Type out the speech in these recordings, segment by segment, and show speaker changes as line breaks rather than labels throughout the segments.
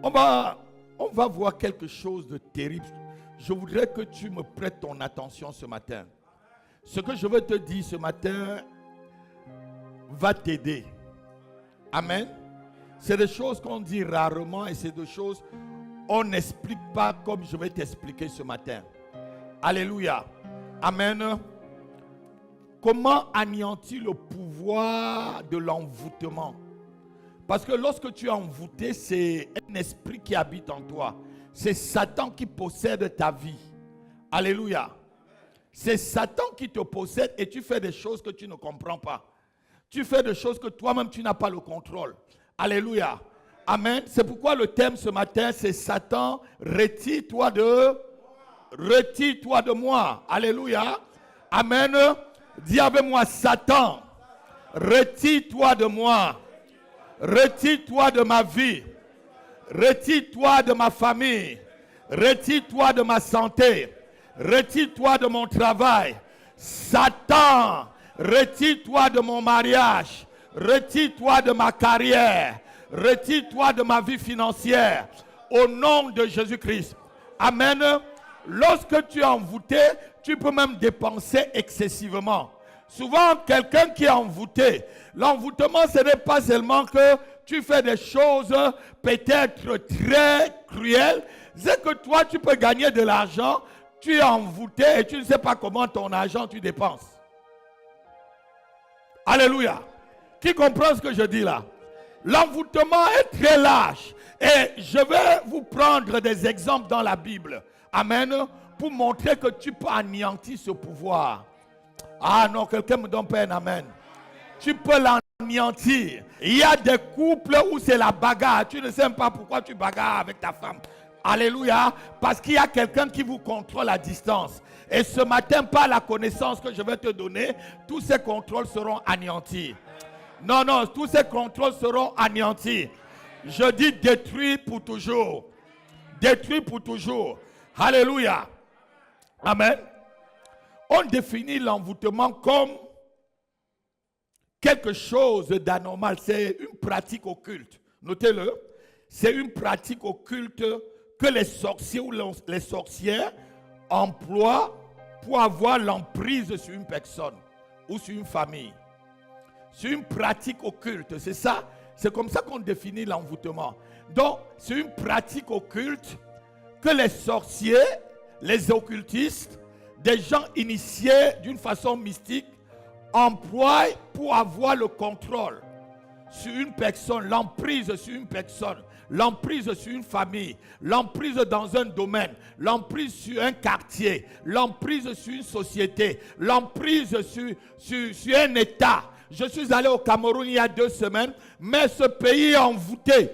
On va voir quelque chose de terrible. Je voudrais que tu me prêtes ton attention ce matin. Ce que je veux te dire ce matin va t'aider. Amen. C'est des choses qu'on dit rarement et c'est des choses qu'on n'explique pas comme je vais t'expliquer ce matin. Alléluia. Amen. Comment anéantir le pouvoir de l'envoûtement? Parce que lorsque tu es envoûté, c'est un esprit qui habite en toi. C'est Satan qui possède ta vie. Alléluia. C'est Satan qui te possède et tu fais des choses que tu ne comprends pas. Tu fais des choses que toi-même tu n'as pas le contrôle. Alléluia. Amen. C'est pourquoi le thème ce matin, c'est Satan, retire-toi de moi. Alléluia. Amen. Dis avec moi, Satan, retire-toi de moi. Retire-toi de ma vie. Retire-toi de ma famille. Retire-toi de ma santé. Retire-toi de mon travail. Satan, retire-toi de mon mariage. Retire-toi de ma carrière. Retire-toi de ma vie financière. Au nom de Jésus-Christ. Amen. Lorsque tu es envoûté, tu peux même dépenser excessivement. Souvent, quelqu'un qui est envoûté, l'envoûtement, ce n'est pas seulement que tu fais des choses peut-être très cruelles. C'est que toi, tu peux gagner de l'argent, tu es envoûté et tu ne sais pas comment ton argent tu dépenses. Alléluia. Qui comprend ce que je dis là? L'envoûtement est très large. Et je vais vous prendre des exemples dans la Bible. Amen. Pour montrer que tu peux anéantir ce pouvoir. Ah non, quelqu'un me donne pas un amen. Tu peux l'anéantir. Il y a des couples où c'est la bagarre. Tu ne sais pas pourquoi tu bagarres avec ta femme. Alléluia. Parce qu'il y a quelqu'un qui vous contrôle à distance. Et ce matin, par la connaissance que je vais te donner, tous ces contrôles seront anéantis. Non, tous ces contrôles seront anéantis. Je dis détruit pour toujours. Détruit pour toujours. Alléluia. Amen. On définit l'envoûtement comme quelque chose d'anormal. C'est une pratique occulte. Notez-le. C'est une pratique occulte que les sorciers ou les sorcières emploient pour avoir l'emprise sur une personne ou sur une famille. C'est une pratique occulte. C'est ça. C'est comme ça qu'on définit l'envoûtement. Donc, c'est une pratique occulte que les sorciers, les occultistes, des gens initiés d'une façon mystique emploient pour avoir le contrôle sur une personne, l'emprise sur une personne, l'emprise sur une famille, l'emprise dans un domaine, l'emprise sur un quartier, l'emprise sur une société, l'emprise sur un État. Je suis allé au Cameroun il y a 2 semaines, mais ce pays est envoûté.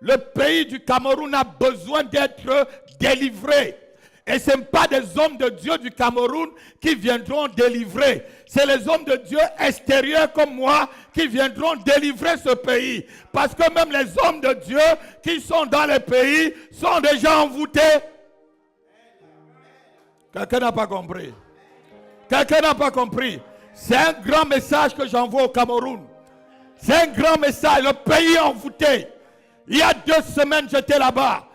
Le pays du Cameroun a besoin d'être délivré. Et ce n'est pas des hommes de Dieu du Cameroun qui viendront délivrer. C'est les hommes de Dieu extérieurs comme moi qui viendront délivrer ce pays. Parce que même les hommes de Dieu qui sont dans les pays sont déjà envoûtés. Quelqu'un n'a pas compris. Quelqu'un n'a pas compris. C'est un grand message que j'envoie au Cameroun. C'est un grand message. Le pays est envoûté. Il y a 2 semaines, j'étais là-bas.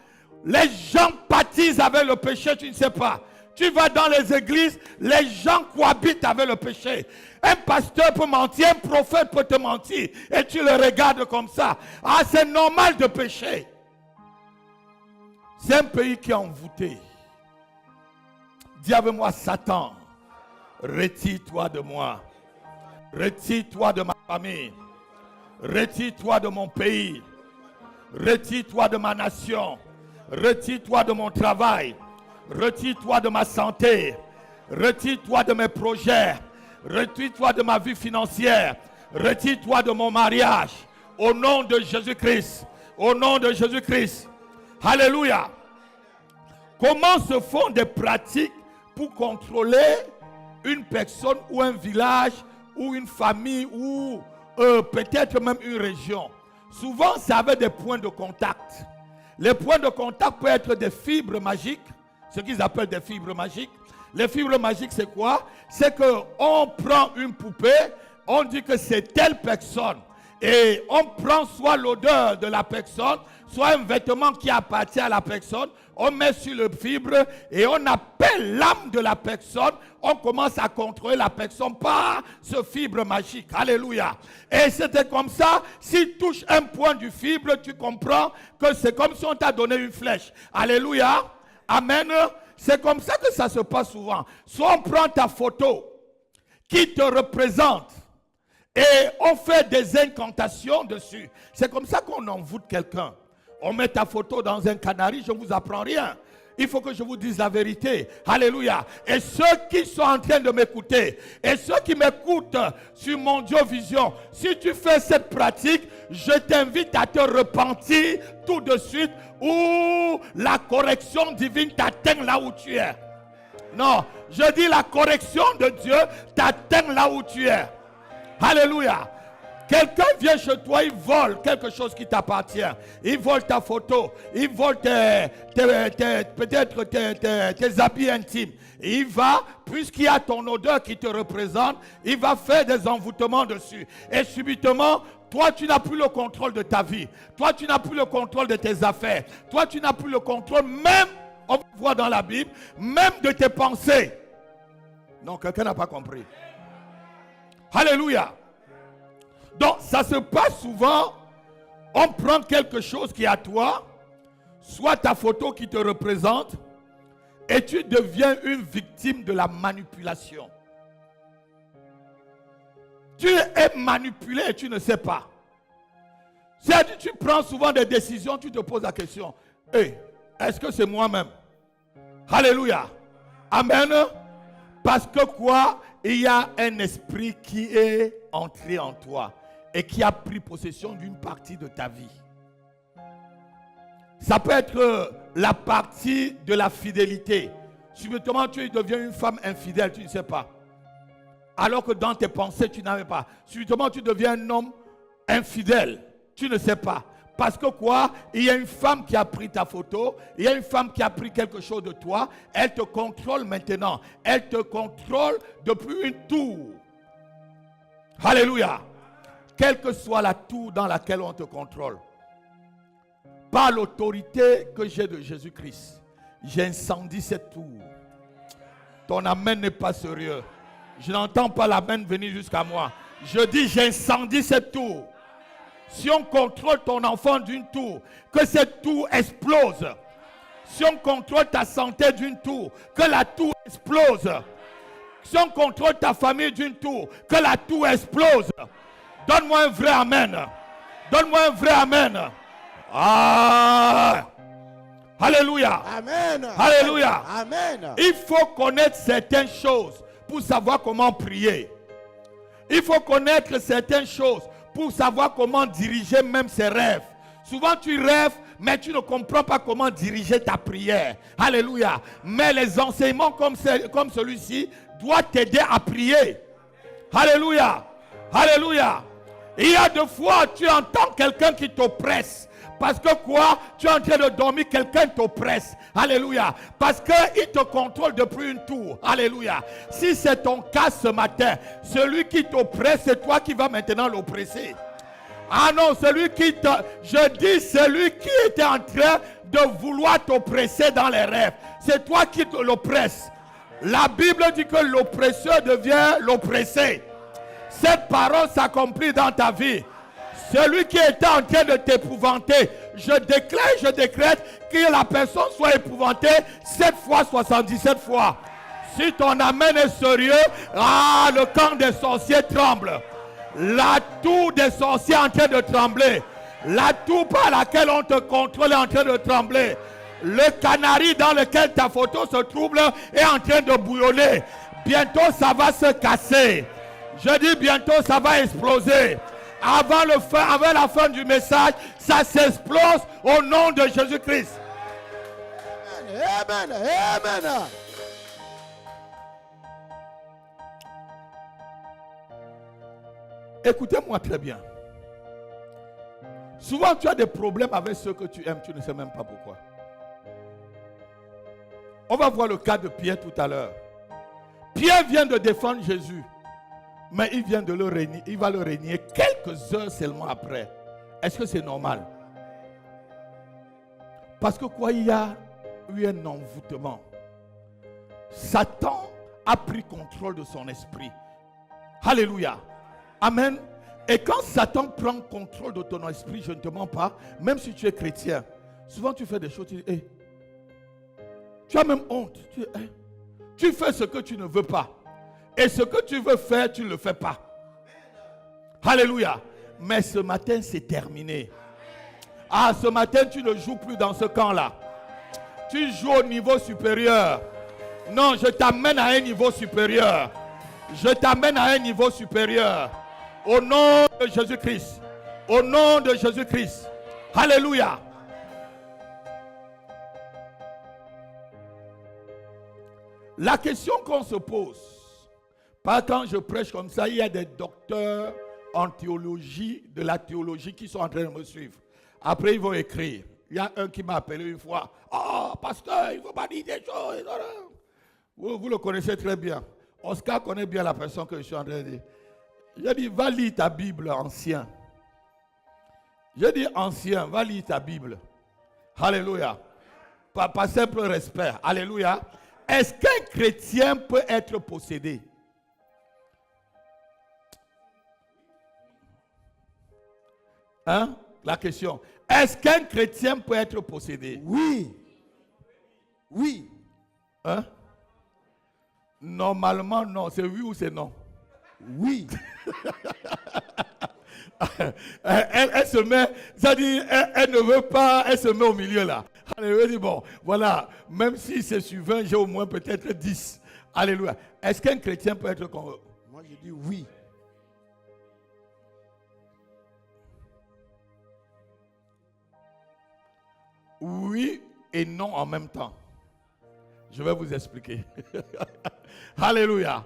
Les gens pâtissent avec le péché, tu ne sais pas. Tu vas dans les églises, les gens cohabitent avec le péché. Un pasteur peut mentir, un prophète peut te mentir. Et tu le regardes comme ça. Ah, c'est normal de pécher. C'est un pays qui est envoûté. Dis avec moi, Satan, retire-toi de moi. Retire-toi de ma famille. Retire-toi de mon pays. Retire-toi de ma nation. Retire-toi de mon travail. Retire-toi de ma santé. Retire-toi de mes projets. Retire-toi de ma vie financière. Retire-toi de mon mariage. Au nom de Jésus-Christ. Au nom de Jésus-Christ. Alléluia. Comment se font des pratiques pour contrôler une personne ou un village ou une famille ou peut-être même une région? Souvent, c'est avec des points de contact. Les points de contact peuvent être des fibres magiques, ce qu'ils appellent des fibres magiques. Les fibres magiques, c'est quoi? C'est qu'on prend une poupée, on dit que c'est telle personne. Et on prend soit l'odeur de la personne, soit un vêtement qui appartient à la personne, on met sur le fibre et on appelle l'âme de la personne. On commence à contrôler la personne par ce fibre magique. Alléluia. Et c'était comme ça, s'il touche un point du fibre, tu comprends que c'est comme si on t'a donné une flèche. Alléluia. Amen. C'est comme ça que ça se passe souvent. Soit on prend ta photo qui te représente et on fait des incantations dessus. C'est comme ça qu'on envoûte quelqu'un. On met ta photo dans un canari, je ne vous apprends rien. Il faut que je vous dise la vérité. Alléluia. Et ceux qui sont en train de m'écouter, et ceux qui m'écoutent sur Mondiovision, si tu fais cette pratique, je t'invite à te repentir tout de suite ou la correction divine t'atteint là où tu es. Non, je dis la correction de Dieu t'atteint là où tu es. Alléluia. Quelqu'un vient chez toi, il vole quelque chose qui t'appartient. Il vole ta photo, il vole peut-être tes habits intimes. Il va, puisqu'il y a ton odeur qui te représente, il va faire des envoûtements dessus. Et subitement, toi, tu n'as plus le contrôle de ta vie. Toi, tu n'as plus le contrôle de tes affaires. Toi, tu n'as plus le contrôle même, on voit dans la Bible, même de tes pensées. Non, quelqu'un n'a pas compris. Alléluia. Donc, ça se passe souvent, on prend quelque chose qui est à toi, soit ta photo qui te représente, et tu deviens une victime de la manipulation. Tu es manipulé et tu ne sais pas. C'est-à-dire, tu prends souvent des décisions, tu te poses la question, est-ce que c'est moi-même? Alléluia. Amen. Parce que quoi? Il y a un esprit qui est entré en toi et qui a pris possession d'une partie de ta vie. Ça peut être la partie de la fidélité. Subitement, tu deviens une femme infidèle, tu ne sais pas. Alors que dans tes pensées, tu n'avais pas. Subitement, tu deviens un homme infidèle, tu ne sais pas. Parce que quoi? Il y a une femme qui a pris ta photo, il y a une femme qui a pris quelque chose de toi, elle te contrôle maintenant. Elle te contrôle depuis une tour. Alléluia. Quelle que soit la tour dans laquelle on te contrôle. Par l'autorité que j'ai de Jésus-Christ, j'incendie cette tour. Ton amen n'est pas sérieux. Je n'entends pas l'amen venir jusqu'à moi. Je dis j'incendie cette tour. Si on contrôle ton enfant d'une tour, que cette tour explose. Si on contrôle ta santé d'une tour, que la tour explose. Si on contrôle ta famille d'une tour, que la tour explose. Donne-moi un vrai amen. Donne-moi un vrai amen. Ah! Alléluia.
Amen.
Alléluia.
Amen.
Il faut connaître certaines choses pour savoir comment prier. Il faut connaître certaines choses pour savoir comment diriger même ses rêves. Souvent tu rêves, mais tu ne comprends pas comment diriger ta prière. Alléluia. Mais les enseignements comme celui-ci doivent t'aider à prier. Alléluia. Alléluia. Il y a des fois, tu entends quelqu'un qui t'oppresse. Parce que quoi? Tu es en train de dormir, quelqu'un t'oppresse. Alléluia. Parce qu'il te contrôle depuis une tour. Alléluia. Si c'est ton cas ce matin, celui qui t'oppresse, c'est toi qui vas maintenant l'oppresser. Ah non, celui qui était en train de vouloir t'oppresser dans les rêves, c'est toi qui l'oppresse. La Bible dit que l'oppresseur devient l'oppressé. Cette parole s'accomplit dans ta vie. Celui qui était en train de t'épouvanter, je décrète que la personne soit épouvantée 7 fois, 77 fois. Si ton amen est sérieux, le camp des sorciers tremble. La tour des sorciers est en train de trembler. La tour par laquelle on te contrôle est en train de trembler. Le canari dans lequel ta photo se trouve est en train de bouillonner. Bientôt ça va se casser. Je dis bientôt ça va exploser. Avant la fin du message, ça s'explose au nom de Jésus-Christ.
Amen. Amen.
Écoutez-moi très bien. Souvent tu as des problèmes avec ceux que tu aimes, tu ne sais même pas pourquoi. On va voir le cas de Pierre tout à l'heure. Pierre vient de défendre Jésus. Mais il vient de le régner, il va le régner quelques heures seulement après. Est-ce que c'est normal? Parce que quoi, il y a eu un envoûtement. Satan a pris contrôle de son esprit. Alléluia. Amen. Et quand Satan prend contrôle de ton esprit, je ne te mens pas, même si tu es chrétien, souvent tu fais des choses, tu dis, hey, tu as même honte. Tu fais ce que tu ne veux pas. Et ce que tu veux faire, tu ne le fais pas. Alléluia. Mais ce matin, c'est terminé. Ah, ce matin, tu ne joues plus dans ce camp-là. Tu joues au niveau supérieur. Non, je t'amène à un niveau supérieur. Je t'amène à un niveau supérieur. Au nom de Jésus-Christ. Au nom de Jésus-Christ. Alléluia. La question qu'on se pose, pas quand je prêche comme ça, il y a des docteurs en théologie, de la théologie qui sont en train de me suivre. Après, ils vont écrire. Il y a un qui m'a appelé une fois. Oh, pasteur, il ne faut pas dire des choses. Vous le connaissez très bien. Oscar connaît bien la personne que je suis en train de dire. Je dis, va lire ta Bible ancien. Je dis, ancien, va lire ta Bible. Alléluia. Par simple respect. Alléluia. Est-ce qu'un chrétien peut être possédé? Hein? La question. Est-ce qu'un chrétien peut être possédé?
Oui. Oui.
Hein? Normalement, non. C'est oui ou c'est non?
Oui.
elle se met, ça dit, elle ne veut pas, elle se met au milieu là. Alléluia, dit bon, voilà, même si c'est sur 20, j'ai au moins peut-être 10. Alléluia. Est-ce qu'un chrétien peut être convaincu?
Moi, je dis oui.
Oui et non en même temps. Je vais vous expliquer. Alléluia.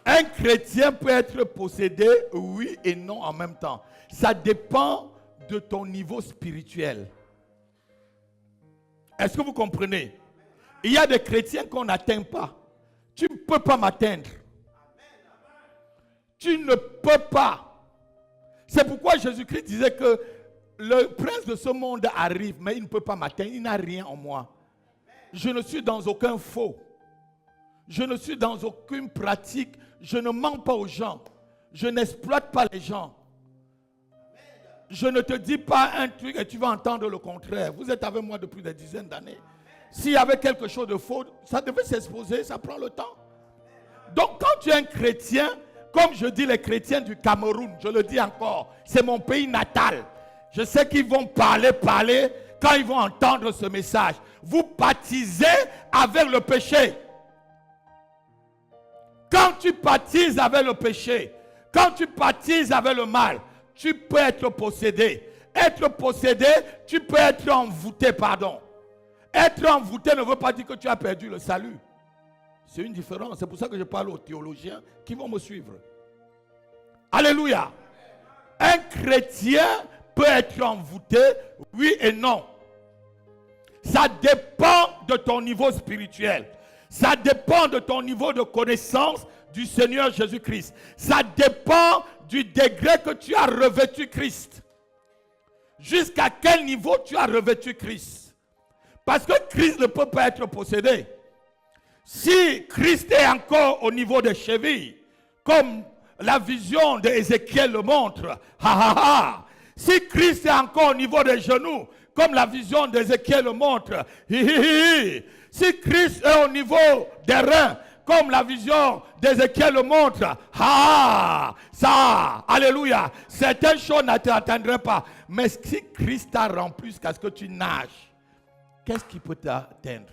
Un chrétien peut être possédé, oui et non en même temps. Ça dépend de ton niveau spirituel. Est-ce que vous comprenez? Il y a des chrétiens qu'on n'atteint pas. Tu ne peux pas m'atteindre. Tu ne peux pas. C'est pourquoi Jésus-Christ disait que le prince de ce monde arrive, mais il ne peut pas m'atteindre. Il n'a rien en moi. Je ne suis dans aucun faux. Je ne suis dans aucune pratique. Je ne mens pas aux gens. Je n'exploite pas les gens. Je ne te dis pas un truc et tu vas entendre le contraire. Vous êtes avec moi depuis des dizaines d'années. S'il y avait quelque chose de faux, ça devait s'exposer, ça prend le temps. Donc quand tu es un chrétien, comme je dis les chrétiens du Cameroun, je le dis encore, c'est mon pays natal. Je sais qu'ils vont parler quand ils vont entendre ce message. Vous baptisez avec le péché. Quand tu baptises avec le péché, quand tu baptises avec le mal, tu peux être possédé. Être possédé, tu peux être envoûté, pardon. Être envoûté ne veut pas dire que tu as perdu le salut. C'est une différence. C'est pour ça que je parle aux théologiens qui vont me suivre. Alléluia. Un chrétien peut être envoûté, oui et non. Ça dépend de ton niveau spirituel. Ça dépend de ton niveau de connaissance du Seigneur Jésus-Christ. Ça dépend du degré que tu as revêtu Christ. Jusqu'à quel niveau tu as revêtu Christ. Parce que Christ ne peut pas être possédé. Si Christ est encore au niveau des chevilles, comme la vision d'Ézéchiel le montre, si Christ est encore au niveau des genoux, comme la vision d'Ézéchiel le montre, si Christ est au niveau des reins, comme la vision d'Ézéchiel le montre, ça, alléluia, certaines choses ne t'atteindront pas. Mais si Christ t'a rempli jusqu'à ce que tu nages, qu'est-ce qui peut t'atteindre?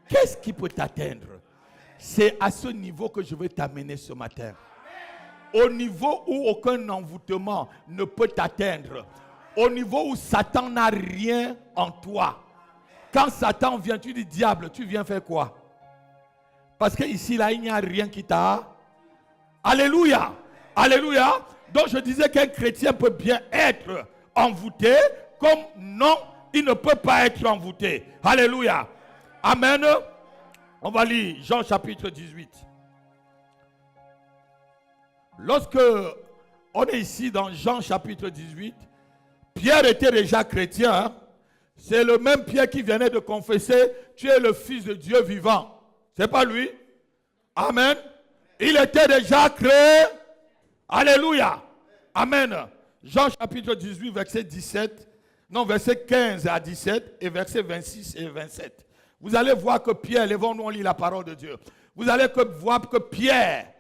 Qu'est-ce qui peut t'atteindre? C'est à ce niveau que je veux t'amener ce matin. Au niveau où aucun envoûtement ne peut t'atteindre. Au niveau où Satan n'a rien en toi. Quand Satan vient, tu dis, diable, tu viens faire quoi? Parce qu'ici, là, il n'y a rien qui t'a... Alléluia! Alléluia! Donc je disais qu'un chrétien peut bien être envoûté, comme non, il ne peut pas être envoûté. Alléluia! Amen. On va lire Jean chapitre 18. Lorsque on est ici dans Jean chapitre 18, Pierre était déjà chrétien. Hein? C'est le même Pierre qui venait de confesser, tu es le Fils de Dieu vivant. C'est pas lui? Amen. Il était déjà créé. Alléluia. Amen. Jean chapitre 18, verset 17. Non, verset 15 à 17 et verset 26 et 27. Vous allez voir que Pierre, lèvons-nous, on lit la parole de Dieu. Vous allez voir que Pierre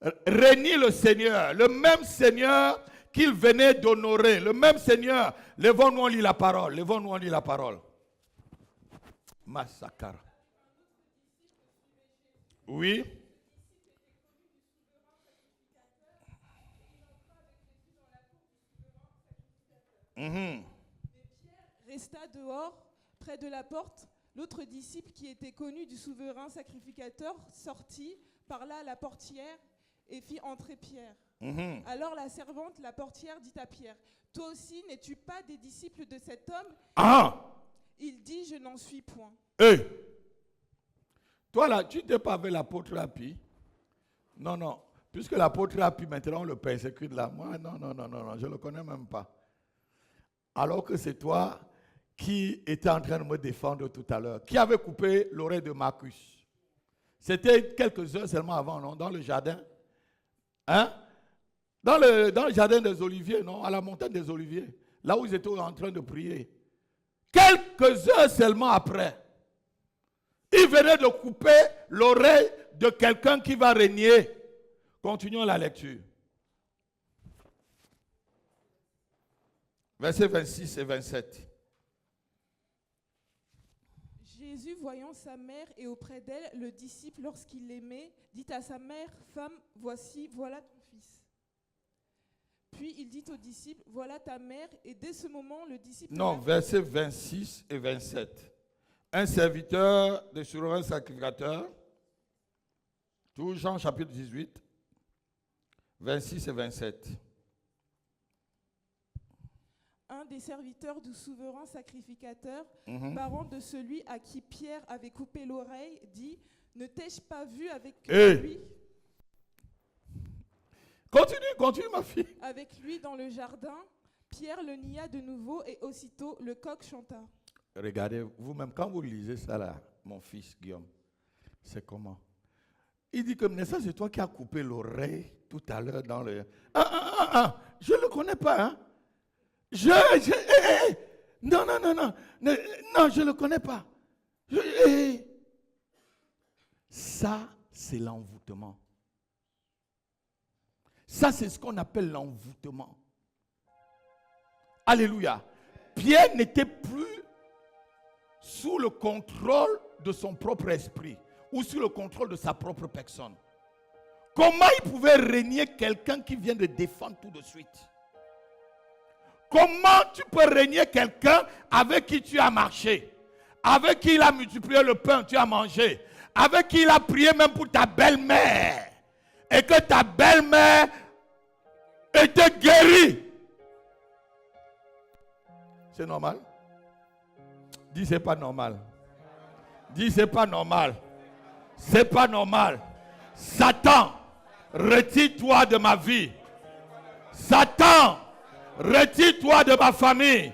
renie le Seigneur, le même Seigneur qu'il venait d'honorer, le même Seigneur. Lèvons-nous, on lit la parole. Lèvons-nous, on lit la parole. Massacre. Oui.
Resta dehors, près de la porte. L'autre disciple qui était connu du souverain sacrificateur sortit, parla à la portière et fit entrer Pierre. Alors la servante, la portière, dit à Pierre, « Toi aussi, n'es-tu pas des disciples de cet homme ?» Il dit, « Je n'en suis point. »
Hey. Toi là, tu n'étais pas avec l'apôtre Rapi? Non, non. Puisque l'apôtre Rapi, maintenant, on le persécute là. Moi, non, je ne le connais même pas. Alors que c'est toi qui étais en train de me défendre tout à l'heure. Qui avait coupé l'oreille de Marcus? C'était quelques heures seulement avant, non? Dans le jardin. Hein? Dans le jardin des Oliviers, non? À la montagne des Oliviers. Là où ils étaient en train de prier. Quelques heures seulement après, il venait de couper l'oreille de quelqu'un qui va régner. Continuons la lecture. Versets 26 et 27.
Jésus, voyant sa mère et auprès d'elle le disciple lorsqu'il l'aimait, dit à sa mère, « Femme, voilà ton fils. » Puis il dit au disciple, « Voilà ta mère. » Et dès ce moment, le disciple...
Non, versets 26 et 27. Un serviteur de souverain sacrificateur, tout Jean chapitre 18, 26 et 27.
Un des serviteurs du souverain sacrificateur, parent de celui à qui Pierre avait coupé l'oreille, dit, « Ne t'ai-je pas vu avec lui
Continue ma fille.
Avec lui dans le jardin. » Pierre le nia de nouveau et aussitôt le coq chanta.
Regardez, vous-même, quand vous lisez ça là, mon fils Guillaume, c'est comment? Il dit comme ça, c'est toi qui as coupé l'oreille tout à l'heure dans le... je ne le connais pas, hein? Non, je ne le connais pas. Ça, c'est l'envoûtement. Ça, c'est ce qu'on appelle l'envoûtement. Alléluia. Pierre n'était plus sous le contrôle de son propre esprit ou sous le contrôle de sa propre personne. Comment il pouvait régner quelqu'un qui vient de défendre tout de suite? Comment tu peux régner quelqu'un avec qui tu as marché, avec qui il a multiplié le pain, tu as mangé, avec qui il a prié même pour ta belle-mère, et que ta belle-mère était guérie? C'est normal? Dis, c'est pas normal. Dis, c'est pas normal. C'est pas normal. Satan, retire-toi de ma vie. Satan, retire-toi de ma famille.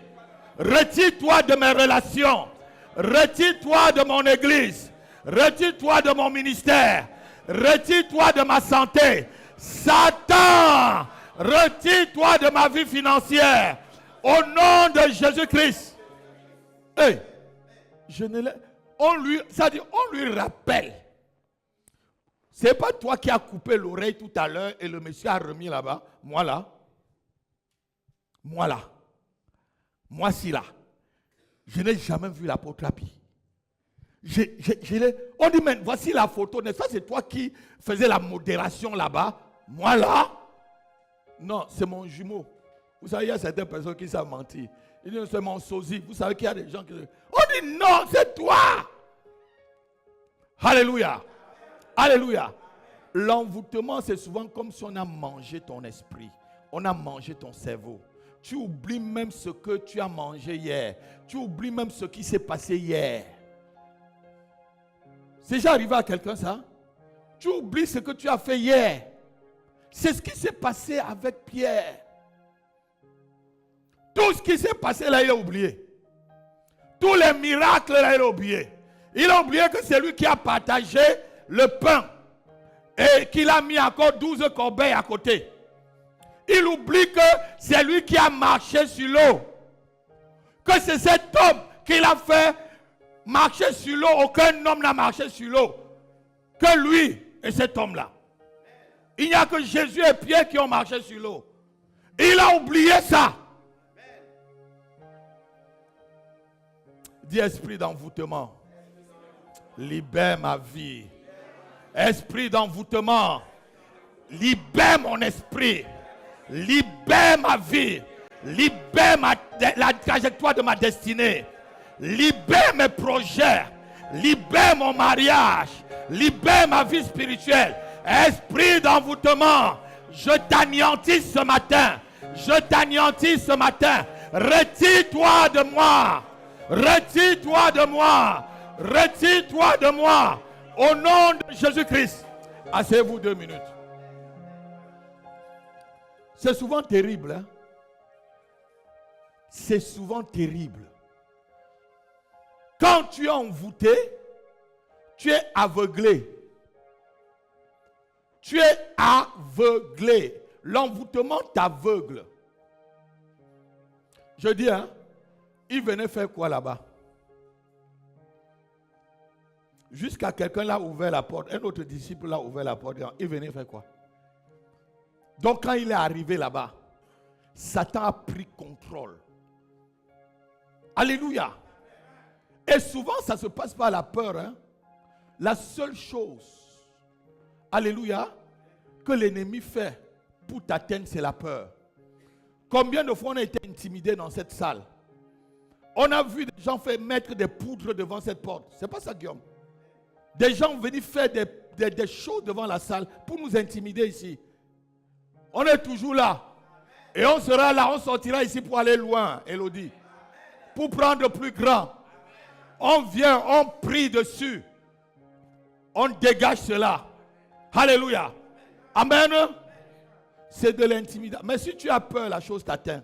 Retire-toi de mes relations. Retire-toi de mon église. Retire-toi de mon ministère. Retire-toi de ma santé. Satan, retire-toi de ma vie financière. Au nom de Jésus-Christ. Hey, on lui rappelle. C'est pas toi qui as coupé l'oreille tout à l'heure et le monsieur a remis là-bas. Moi là. Moi-ci là. Je n'ai jamais vu l'apôtre Rapi. On dit, mais voici la photo. N'est-ce pas, c'est toi qui faisais la modération là-bas. Moi là. Non, c'est mon jumeau. Vous savez, il y a certaines personnes qui savent mentir. Ils disent, c'est mon sosie. Vous savez qu'il y a des gens qui... On dit, non, c'est toi. Alléluia. Alléluia. L'envoûtement, c'est souvent comme si on a mangé ton esprit. On a mangé ton cerveau. Tu oublies même ce que tu as mangé hier. Tu oublies même ce qui s'est passé hier. C'est déjà arrivé à quelqu'un ça? Tu oublies ce que tu as fait hier. C'est ce qui s'est passé avec Pierre. Tout ce qui s'est passé là, il a oublié. Tous les miracles, là, il a oublié. Il a oublié que c'est lui qui a partagé le pain et qu'il a mis encore 12 corbeilles à côté. Il oublie que c'est lui qui a marché sur l'eau. Que c'est cet homme qu'il a fait marcher sur l'eau. Aucun homme n'a marché sur l'eau. Que lui et cet homme-là. Il n'y a que Jésus et Pierre qui ont marché sur l'eau. Il a oublié ça. Dis esprit d'envoûtement. Libère ma vie. Esprit d'envoûtement. Libère mon esprit. Libère ma vie. Libère la trajectoire de ma destinée. Libère mes projets. Libère mon mariage. Libère ma vie spirituelle. Esprit d'envoûtement. Je t'anéantis ce matin. Je t'anéantis ce matin. Retire-toi de moi. Retire-toi de moi. Retire-toi de moi. Au nom de Jésus-Christ. Asseyez-vous 2 minutes. C'est souvent terrible. Hein? C'est souvent terrible. Quand tu es envoûté, tu es aveuglé. Tu es aveuglé. L'envoûtement t'aveugle. Je dis, hein, il venait faire quoi là-bas? Jusqu'à quelqu'un l'a ouvert la porte. Un autre disciple l'a ouvert la porte. Il venait faire quoi? Donc quand il est arrivé là-bas, Satan a pris contrôle. Alléluia. Et souvent ça ne se passe pas à la peur. Hein? La seule chose, alléluia, que l'ennemi fait pour t'atteindre, c'est la peur. Combien de fois on a été intimidé dans cette salle? On a vu des gens faire mettre des poudres devant cette porte. C'est pas ça, Guillaume? Des gens venus faire des choses devant la salle pour nous intimider ici. On est toujours là. Et on sera là, on sortira ici pour aller loin, Elodie. Pour prendre plus grand. On vient, on prie dessus. On dégage cela. Alléluia. Amen. C'est de l'intimidation. Mais si tu as peur, la chose t'atteint.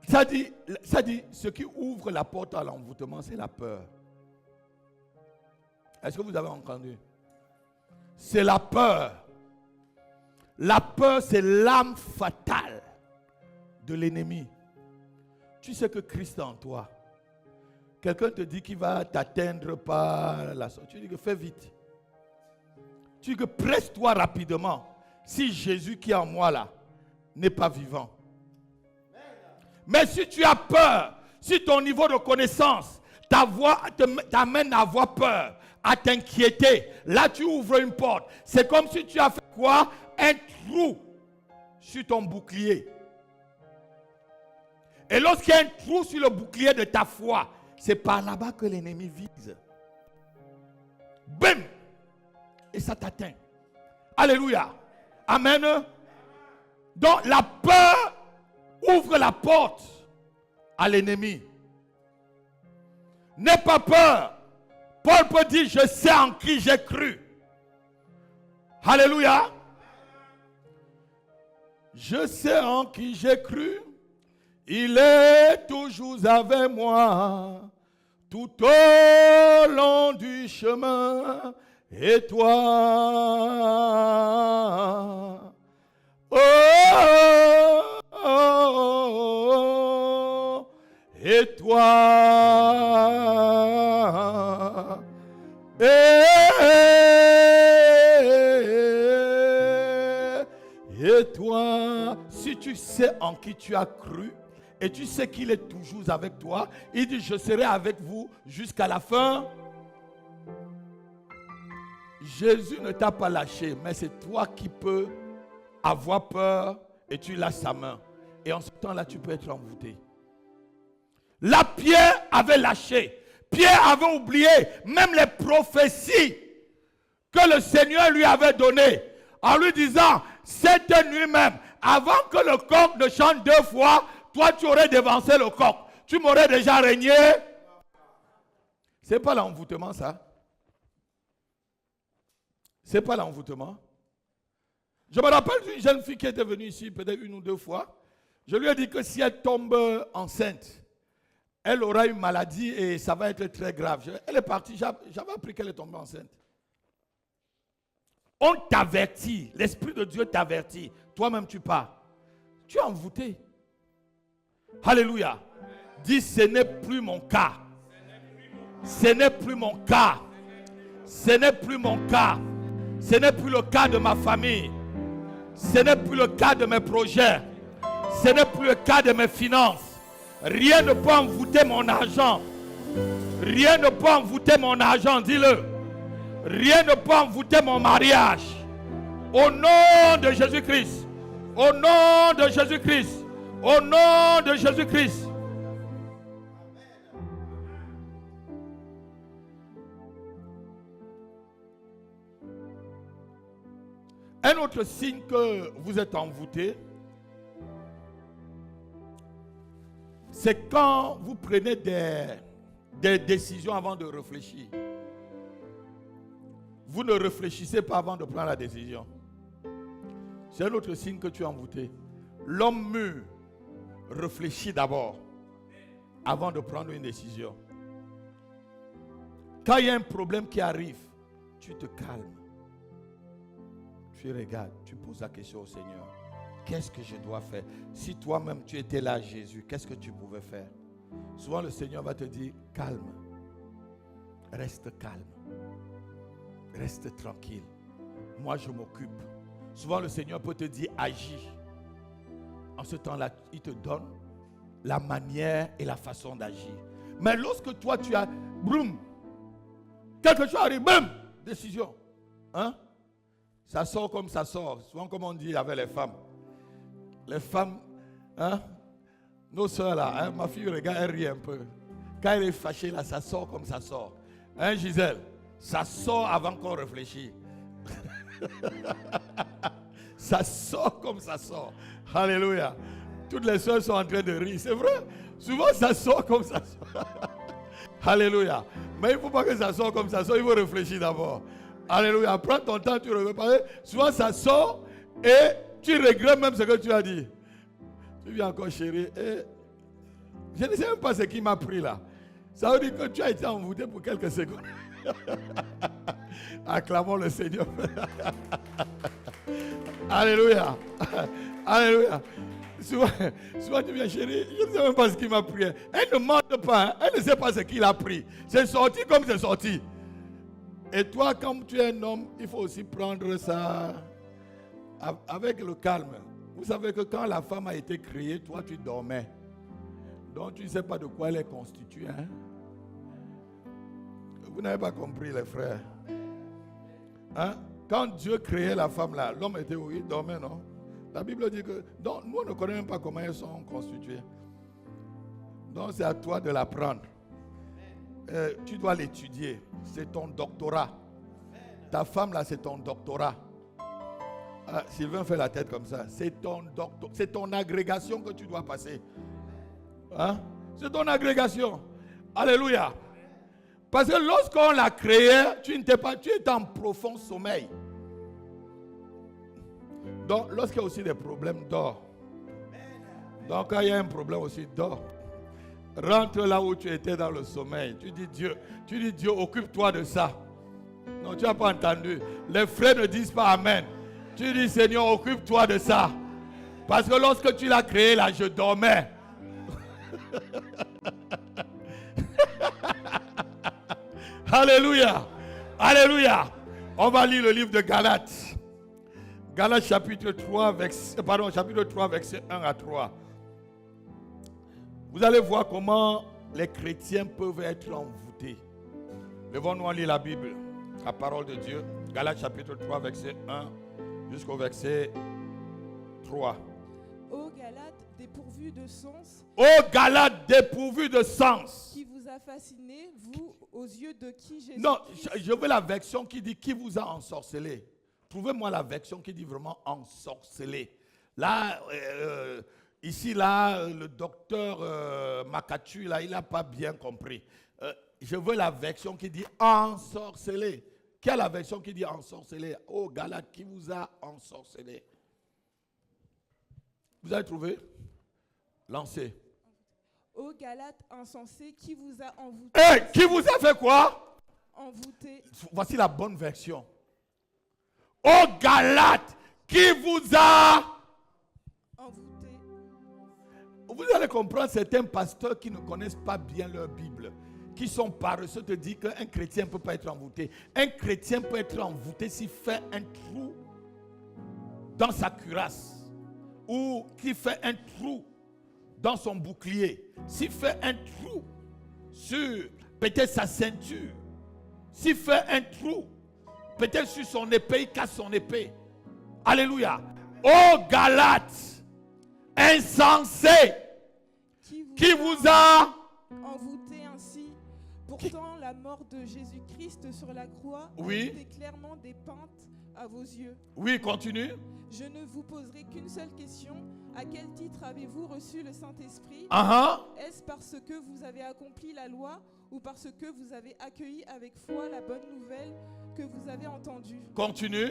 Ça dit, ce qui ouvre la porte à l'envoûtement, c'est la peur. Est-ce que vous avez entendu? C'est la peur. La peur, c'est l'âme fatale de l'ennemi. Tu sais que Christ est en toi. Quelqu'un te dit qu'il va t'atteindre par la sorte. Tu dis que fais vite. Tu dis que presse-toi rapidement. Si Jésus qui est en moi là n'est pas vivant. Mais si tu as peur, si ton niveau de connaissance t'amène à avoir peur, à t'inquiéter, là tu ouvres une porte. C'est comme si tu as fait quoi? Un trou sur ton bouclier. Et lorsqu'il y a un trou sur le bouclier de ta foi, c'est par là-bas que l'ennemi vise. Bim! Et ça t'atteint. Alléluia. Amen. Donc la peur ouvre la porte à l'ennemi. N'aie pas peur. Paul peut dire, je sais en qui j'ai cru. Alléluia. Je sais en qui j'ai cru. Il est toujours avec moi. Tout au long du chemin. Et toi, oh, oh, oh, et toi, et toi, si tu sais en qui tu as cru, et tu sais qu'il est toujours avec toi, il dit, je serai avec vous jusqu'à la fin. Jésus ne t'a pas lâché, mais c'est toi qui peux avoir peur et tu lâches sa main. Et en ce temps-là, tu peux être envoûté. Là, Pierre avait lâché. Pierre avait oublié même les prophéties que le Seigneur lui avait données. En lui disant, cette nuit même, avant que le coq ne chante 2 fois, toi tu aurais dévancé le coq. Tu m'aurais déjà régné. C'est pas l'envoûtement ça. C'est pas l'envoûtement. Je me rappelle d'une jeune fille qui était venue ici peut-être 1 ou 2 fois. Je lui ai dit que si elle tombe enceinte, elle aura une maladie et ça va être très grave. Elle est partie, j'avais appris qu'elle est tombée enceinte. On t'avertit, l'Esprit de Dieu t'avertit. Toi-même tu pars. Tu es envoûté. Alléluia. Dis, ce n'est plus mon cas. Ce n'est plus mon cas. Ce n'est plus mon cas. Ce n'est plus le cas de ma famille. Ce n'est plus le cas de mes projets. Ce n'est plus le cas de mes finances. Rien ne peut envoûter mon argent. Rien ne peut envoûter mon argent, dis-le. Rien ne peut envoûter mon mariage. Au nom de Jésus-Christ. Au nom de Jésus-Christ. Au nom de Jésus-Christ. Un autre signe que vous êtes envoûté, c'est quand vous prenez des décisions avant de réfléchir. Vous ne réfléchissez pas avant de prendre la décision. C'est un autre signe que tu es envoûté. L'homme mûr réfléchit d'abord avant de prendre une décision. Quand il y a un problème qui arrive, tu te calmes. Tu regardes, tu poses la question au Seigneur. Qu'est-ce que je dois faire? Si toi-même tu étais là, Jésus, qu'est-ce que tu pouvais faire? Souvent le Seigneur va te dire, calme. Reste calme. Reste tranquille. Moi je m'occupe. Souvent le Seigneur peut te dire, agis. En ce temps-là, il te donne la manière et la façon d'agir. Mais lorsque toi tu as, boum, quelque chose arrive, boum, décision. Hein? Ça sort comme ça sort. Souvent comme on dit avec les femmes. Les femmes, hein, nos soeurs là, hein, ma fille regarde, elle rit un peu. Quand elle est fâchée là, ça sort comme ça sort. Hein Gisèle? Ça sort avant qu'on réfléchisse. Ça sort comme ça sort. Alléluia. Toutes les soeurs sont en train de rire. C'est vrai. Souvent ça sort comme ça sort. Alléluia. Mais il ne faut pas que ça sorte comme ça sort. Il faut réfléchir d'abord. Alléluia. Prends ton temps, tu regardes. Souvent ça sort et tu regrettes même ce que tu as dit. Tu viens encore chérie. Et je ne sais même pas ce qui m'a pris là. Ça veut dire que tu as été envoûté pour quelques secondes. Acclamons le Seigneur. Alléluia. Alléluia. Souvent tu viens chérie. Je ne sais même pas ce qui m'a pris. Elle ne mente pas. Hein. Elle ne sait pas ce qu'il a pris. C'est sorti comme c'est sorti. Et toi, comme tu es un homme, il faut aussi prendre ça avec le calme. Vous savez que quand la femme a été créée, toi tu dormais. Donc tu ne sais pas de quoi elle est constituée. Hein? Vous n'avez pas compris les frères. Hein? Quand Dieu créait la femme là, l'homme était où? Il dormait, non? La Bible dit que... Donc nous on ne connaît même pas comment elles sont constituées. Donc c'est à toi de l'apprendre. Tu dois l'étudier. C'est ton doctorat. Ta femme là, c'est ton doctorat. Ah, Sylvain fait la tête comme ça. C'est ton agrégation que tu dois passer. Hein? C'est ton agrégation. Alléluia. Parce que lorsqu'on l'a créé, tu étais en profond sommeil. Donc, lorsqu'il y a aussi des problèmes, dors. Donc, quand il y a un problème aussi, dors. Rentre là où tu étais dans le sommeil. Tu dis Dieu, occupe-toi de ça. Non, tu n'as pas entendu. Les frères ne disent pas Amen. Tu dis, Seigneur, occupe-toi de ça. Parce que lorsque tu l'as créé là, je dormais. Alléluia. Alléluia. On va lire le livre de Galates. Galates chapitre 3, chapitre 3, verset 1 à 3. Vous allez voir comment les chrétiens peuvent être envoûtés. Levons-nous à lire la Bible, la parole de Dieu. Galates chapitre 3, verset 1 jusqu'au verset 3.
Ô Galates, dépourvus de sens.
Ô Galates, dépourvus de sens.
Qui vous a fasciné, vous, aux yeux de qui Jésus?
Non, je veux la version qui dit qui vous a ensorcelé. Trouvez-moi la version qui dit vraiment ensorcelé. Là, ici, là, le docteur Makatu, là, il n'a pas bien compris. Je veux la version qui dit ensorcelé. Quelle est la version qui dit ensorcelé? Oh, Galate, qui vous a ensorcelé? Vous avez trouvé? Lancez.
Ô Galates insensés, qui vous a envoûté?
Qui vous a fait quoi?
Envoûté.
Voici la bonne version. Ô Galates, qui vous a
Envoûté.
Vous allez comprendre certains pasteurs qui ne connaissent pas bien leur Bible, qui sont paresseux, te disent qu'un chrétien ne peut pas être envoûté. Un chrétien peut être envoûté s'il fait un trou dans sa cuirasse ou qu'il fait un trou dans son bouclier, s'il fait un trou sur peut-être sa ceinture, s'il fait un trou peut-être sur son épée, il casse son épée. Alléluia. Ô Galates, insensés, qui vous a
envoûté ainsi? Pourtant, la mort de Jésus-Christ sur la croix était clairement dépeinte à vos yeux.
Oui, continue.
Je ne vous poserai qu'une seule question. À quel titre avez-vous reçu le Saint-Esprit? Est-ce parce que vous avez accompli la loi ou parce que vous avez accueilli avec foi la bonne nouvelle que vous avez entendue?
Continue.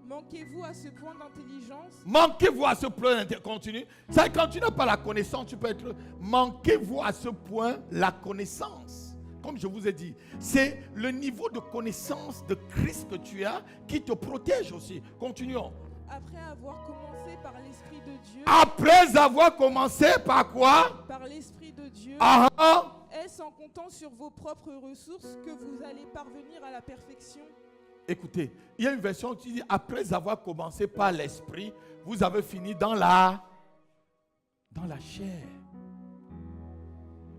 Manquez-vous à ce point d'intelligence?
Manquez-vous à ce point d'intelligence. Continue. Ça, quand tu n'as pas la connaissance, tu peux être... Manquez-vous à ce point la connaissance. Comme je vous ai dit, c'est le niveau de connaissance de Christ que tu as qui te protège aussi. Continuons.
Après avoir commencé par l'Esprit de Dieu.
Après avoir commencé par quoi?
Par l'Esprit de Dieu. Est-ce en comptant sur vos propres ressources que vous allez parvenir à la perfection?
Écoutez, il y a une version qui dit après avoir commencé par l'esprit, vous avez fini dans la chair.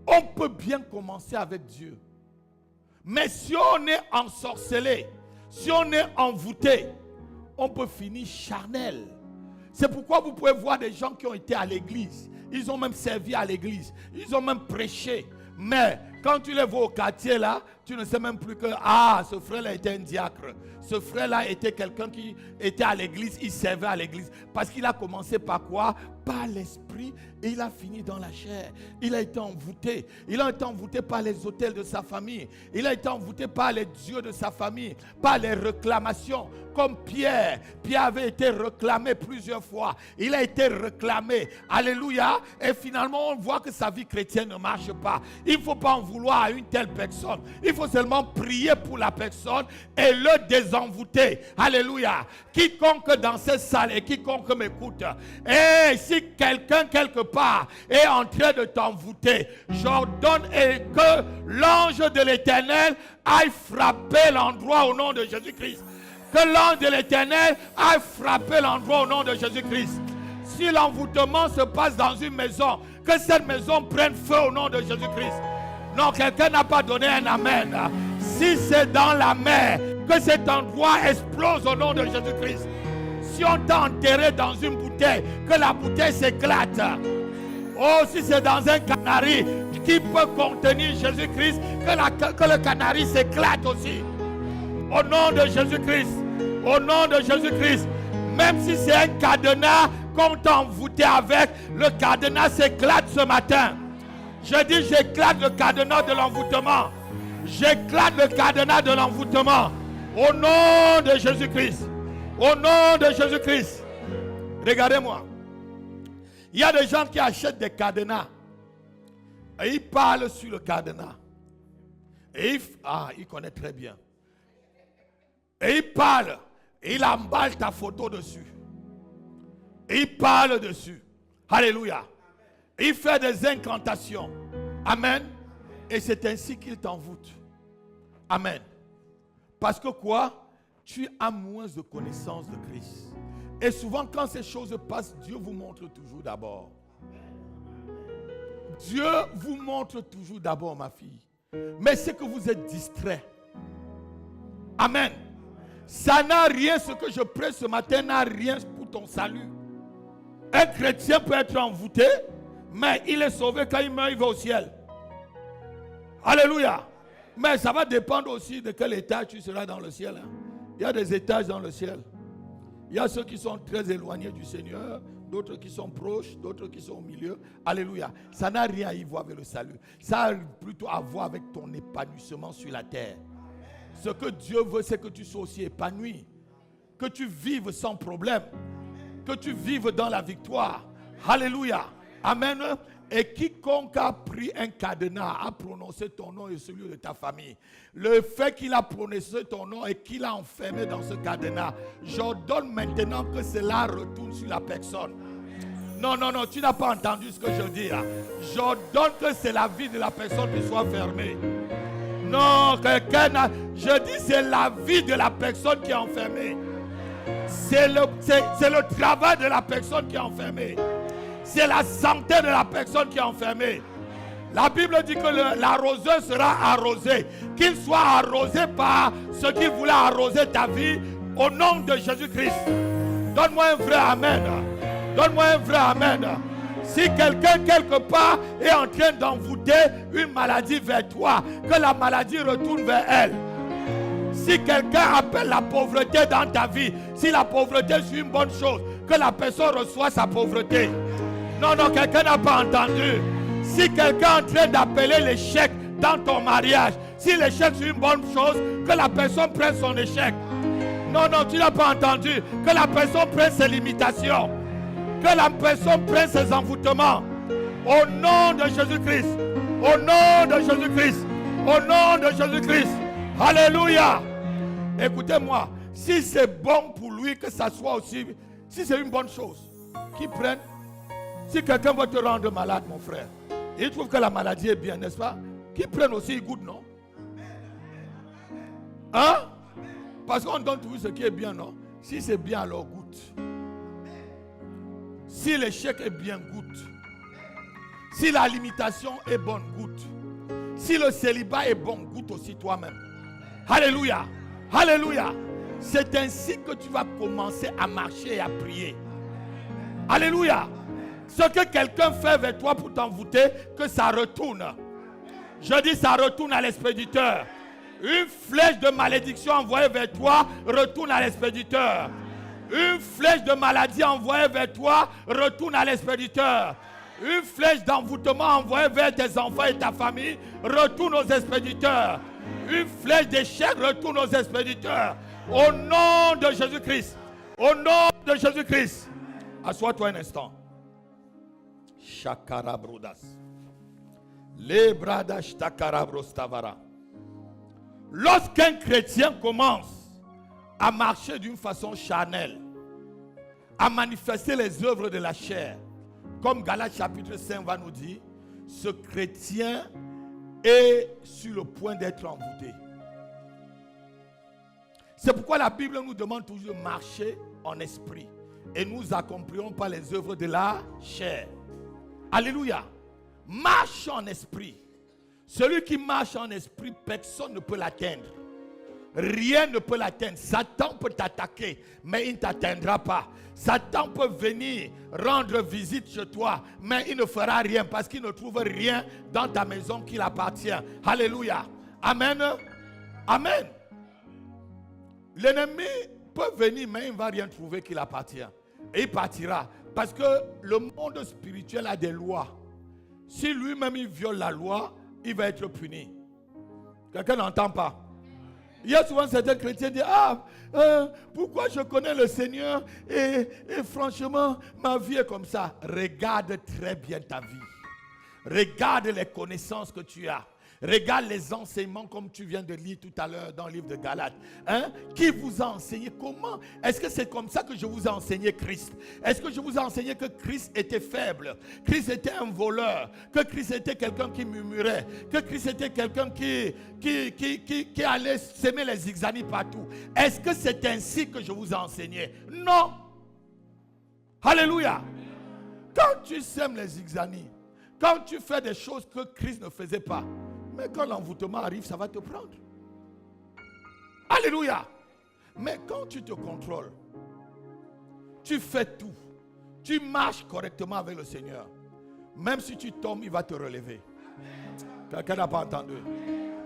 On peut bien commencer avec Dieu. Mais si on est ensorcelé, si on est envoûté, on peut finir charnel. C'est pourquoi vous pouvez voir des gens qui ont été à l'église. Ils ont même servi à l'église. Ils ont même prêché. Mais quand tu les vois au quartier là, tu ne sais même plus que ce frère-là était un diacre. Ce frère-là était quelqu'un qui était à l'église, il servait à l'église. Parce qu'il a commencé par quoi? Par l'esprit et il a fini dans la chair. Il a été envoûté. Il a été envoûté par les autels de sa famille. Il a été envoûté par les dieux de sa famille, par les réclamations. Comme Pierre. Pierre avait été réclamé plusieurs fois. Il a été réclamé. Alléluia. Et finalement, on voit que sa vie chrétienne ne marche pas. Il ne faut pas en vouloir à une telle personne. Il faut seulement prier pour la personne et le désenvoûter. Alléluia. Quiconque dans cette salle et quiconque m'écoute, et si quelqu'un quelque part est en train de t'envoûter, j'ordonne que l'ange de l'Éternel aille frapper l'endroit au nom de Jésus-Christ. Que l'ange de l'Éternel aille frapper l'endroit au nom de Jésus-Christ. Si l'envoûtement se passe dans une maison, que cette maison prenne feu au nom de Jésus-Christ. Non, quelqu'un n'a pas donné un amen. Si c'est dans la mer, que cet endroit explose au nom de Jésus-Christ. Si on t'a enterré dans une bouteille, que la bouteille s'éclate. Oh, si c'est dans un canari qui peut contenir Jésus-Christ, que le canari s'éclate aussi. Au nom de Jésus-Christ. Au nom de Jésus-Christ. Même si c'est un cadenas qu'on t'a envoûté avec, le cadenas s'éclate ce matin. Je dis, j'éclate le cadenas de l'envoûtement. J'éclate le cadenas de l'envoûtement. Au nom de Jésus-Christ. Au nom de Jésus-Christ. Regardez-moi. Il y a des gens qui achètent des cadenas. Et ils parlent sur le cadenas. Et il connaît très bien. Et il parle. Et il emballe ta photo dessus. Et il parle dessus. Alléluia. Il fait des incantations. Amen. Et c'est ainsi qu'il t'envoûte. Amen. Parce que quoi? Tu as moins de connaissance de Christ. Et souvent quand ces choses passent, Dieu vous montre toujours d'abord. Dieu vous montre toujours d'abord, ma fille. Mais c'est que vous êtes distrait. Amen. Ça n'a rien, ce que je prêche ce matin n'a rien pour ton salut. Un chrétien peut être envoûté, mais il est sauvé quand il meurt, il va au ciel. Alléluia. Mais ça va dépendre aussi de quel étage tu seras dans le ciel. Il y a des étages dans le ciel. Il y a ceux qui sont très éloignés du Seigneur, d'autres qui sont proches, d'autres qui sont au milieu. Alléluia. Ça n'a rien à y voir avec le salut. Ça a plutôt à voir avec ton épanouissement sur la terre. Ce que Dieu veut, c'est que tu sois aussi épanoui. Que tu vives sans problème. Que tu vives dans la victoire. Alléluia. Amen. Et quiconque a pris un cadenas a prononcé ton nom et celui de ta famille. Le fait qu'il a prononcé ton nom et qu'il a enfermé dans ce cadenas, j'ordonne maintenant que cela retourne sur la personne. Non, tu n'as pas entendu ce que je dis là. J'ordonne que c'est la vie de la personne qui soit fermée. Non, je dis c'est la vie de la personne qui est enfermée. C'est le travail de la personne qui est enfermée. C'est la santé de la personne qui est enfermée. La Bible dit que l'arroseur sera arrosé. Qu'il soit arrosé par ce qui voulait arroser ta vie au nom de Jésus-Christ. Donne-moi un vrai amen. Donne-moi un vrai amen. Si quelqu'un quelque part est en train d'envoûter une maladie vers toi, que la maladie retourne vers elle. Si quelqu'un appelle la pauvreté dans ta vie, si la pauvreté est une bonne chose, que la personne reçoit sa pauvreté. Non, quelqu'un n'a pas entendu. Si quelqu'un est en train d'appeler l'échec dans ton mariage, si l'échec est une bonne chose, que la personne prenne son échec. Non, tu n'as pas entendu. Que la personne prenne ses limitations. Que la personne prenne ses envoûtements. Au nom de Jésus-Christ. Au nom de Jésus-Christ. Au nom de Jésus-Christ. Alléluia. Écoutez-moi. Si c'est bon pour lui, que ça soit aussi... Si c'est une bonne chose, qu'il prenne. Si quelqu'un veut te rendre malade, mon frère, il trouve que la maladie est bien, n'est-ce pas? Qu'il prenne aussi, il goûte, non? Hein? Parce qu'on donne toujours ce qui est bien, non? Si c'est bien, alors goûte. Si l'échec est bien, goûte. Si la limitation est bonne, goûte. Si le célibat est bon, goûte aussi toi-même. Alléluia. Alléluia. C'est ainsi que tu vas commencer à marcher et à prier. Alléluia. Ce que quelqu'un fait vers toi pour t'envoûter, que ça retourne. Je dis ça retourne à l'expéditeur. Une flèche de malédiction envoyée vers toi, retourne à l'expéditeur. Une flèche de maladie envoyée vers toi, retourne à l'expéditeur. Une flèche d'envoûtement envoyée vers tes enfants et ta famille, retourne aux expéditeurs. Une flèche d'échec retourne aux expéditeurs. Au nom de Jésus-Christ. Au nom de Jésus-Christ. Assois-toi un instant. Shakarabrudas. Lebradash takarabrostavara. Lorsqu'un chrétien commence à marcher d'une façon charnelle, à manifester les œuvres de la chair, comme Galates chapitre 5 va nous dire, ce chrétien est sur le point d'être envoûté. C'est pourquoi la Bible nous demande toujours de marcher en esprit. Et nous accomplirons pas les œuvres de la chair. Alléluia. Marche en esprit. Celui qui marche en esprit, personne ne peut l'atteindre. Rien ne peut l'atteindre. Satan peut t'attaquer, mais il ne t'atteindra pas. Satan peut venir rendre visite chez toi, mais il ne fera rien parce qu'il ne trouve rien dans ta maison qui l'appartient. Alléluia. Amen. Amen. L'ennemi peut venir, mais il ne va rien trouver qui l'appartient. Et il partira. Parce que le monde spirituel a des lois. Si lui-même il viole la loi, il va être puni. Quelqu'un n'entend pas? Il y a souvent certains chrétiens qui disent pourquoi je connais le Seigneur et franchement ma vie est comme ça. Regarde très bien ta vie. Regarde les connaissances que tu as. Regarde les enseignements comme tu viens de lire tout à l'heure dans le livre de Galates. Qui vous a enseigné? Comment? Est-ce que c'est comme ça que je vous ai enseigné Christ? Est-ce que je vous ai enseigné que Christ était faible? Christ était un voleur? Que Christ était quelqu'un qui murmurait? Que Christ était quelqu'un qui allait s'aimer les zigzanis partout? Est-ce que c'est ainsi que je vous ai enseigné? Non. Alléluia. Quand tu sèmes les zigzanis, quand tu fais des choses que Christ ne faisait pas, mais quand l'envoûtement arrive, ça va te prendre. Alléluia. Mais quand tu te contrôles, tu fais tout, tu marches correctement avec le Seigneur, même si tu tombes, il va te relever. Quelqu'un n'a pas entendu?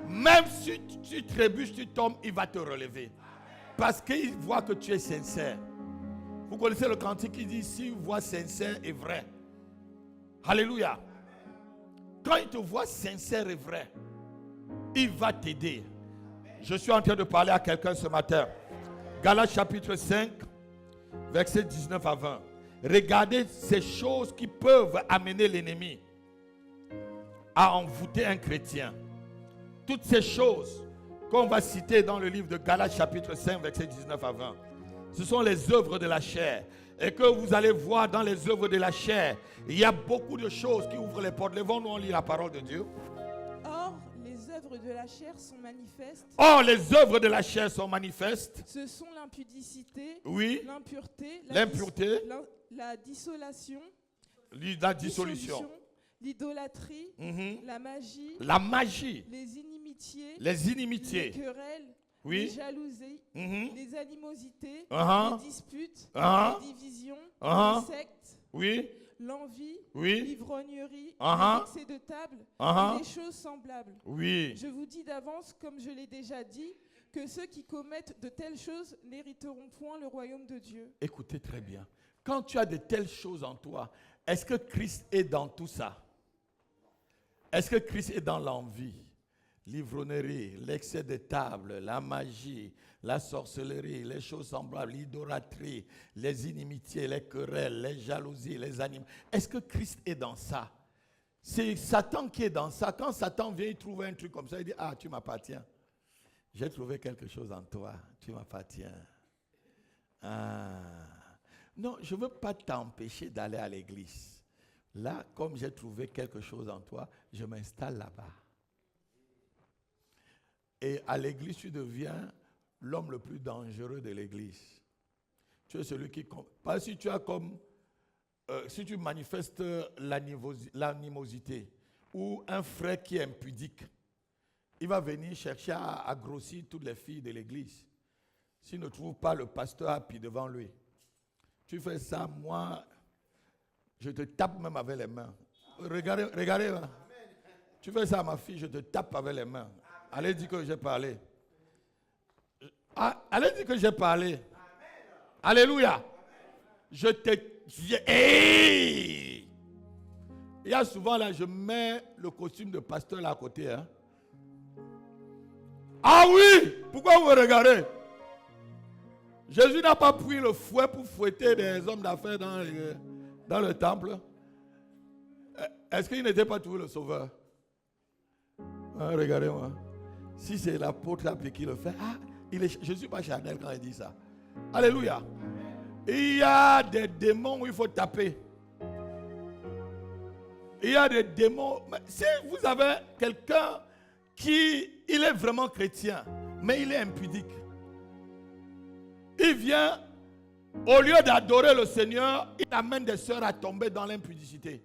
Même si tu trébuches, tu tombes, il va te relever. Parce qu'il voit que tu es sincère. Vous connaissez le cantique qui dit, si voix sincère et vrai. Alléluia. Quand il te voit sincère et vrai, il va t'aider. Je suis en train de parler à quelqu'un ce matin. Galates chapitre 5, versets 19 à 20. Regardez ces choses qui peuvent amener l'ennemi. à envoûter un chrétien. Toutes ces choses qu'on va citer dans le livre de Galates chapitre 5 versets 19 à 20, ce sont les œuvres de la chair. Et que vous allez voir dans les œuvres de la chair, il y a beaucoup de choses qui ouvrent les portes. Levons-nous, on lit la parole de Dieu.
Or, les œuvres de la chair sont manifestes.
Or, les œuvres de la chair sont manifestes.
Ce sont l'impudicité,
Oui.
l'impureté,
L'impureté,
la dissolation,
la dissolution,
l'idolâtrie, la magie,
la magie,
les inimitiés,
les inimitiés,
les querelles,
oui,
les jalousies, les animosités,
Uh-huh.
les disputes,
Uh-huh.
les divisions,
Uh-huh.
les sectes,
oui,
l'envie,
oui,
l'ivrognerie,
Uh-huh.
les excès de table
Uh-huh.
et les choses semblables.
oui.
Je vous dis d'avance, comme je l'ai déjà dit, que ceux qui commettent de telles choses n'hériteront point le royaume de Dieu.
Écoutez très bien. Quand tu as de telles choses en toi, est-ce que Christ est dans tout ça? Est-ce que Christ est dans l'envie, l'ivrognerie, l'excès de table, la magie, la sorcellerie, les choses semblables, l'idolâtrie, les inimitiés, les querelles, les jalousies, les animaux? Est-ce que Christ est dans ça? C'est Satan qui est dans ça. Quand Satan vient, il trouve un truc comme ça, il dit, ah, tu m'appartiens. J'ai trouvé quelque chose en toi, tu m'appartiens. Ah. Non, je ne veux pas t'empêcher d'aller à l'église. Là, comme j'ai trouvé quelque chose en toi, je m'installe là-bas. Et à l'église, tu deviens l'homme le plus dangereux de l'église. Tu es celui qui... Pas si tu as comme... si tu manifestes l'animosité ou un frère qui est impudique, il va venir chercher à grossir toutes les filles de l'église. S'il ne trouve pas le pasteur happy devant lui. Tu fais ça, moi, je te tape même avec les mains. Regardez. Hein. Tu fais ça à ma fille, je te tape avec les mains. Allez dire que j'ai parlé. Allez dire que j'ai parlé. Alléluia. Je te... Hey! Il y a souvent là, je mets le costume de pasteur là à côté. Hein. Ah oui! Pourquoi vous me regardez? Jésus n'a pas pris le fouet pour fouetter des hommes d'affaires dans le temple. Est-ce qu'il n'était pas toujours le sauveur? Hein, regardez-moi. Si c'est l'apôtre qui le fait, je ne suis pas charnel quand il dit ça. Alléluia. Il y a des démons où il faut taper. Il y a des démons. Si vous avez quelqu'un il est vraiment chrétien, mais il est impudique. Il vient, au lieu d'adorer le Seigneur, il amène des sœurs à tomber dans l'impudicité.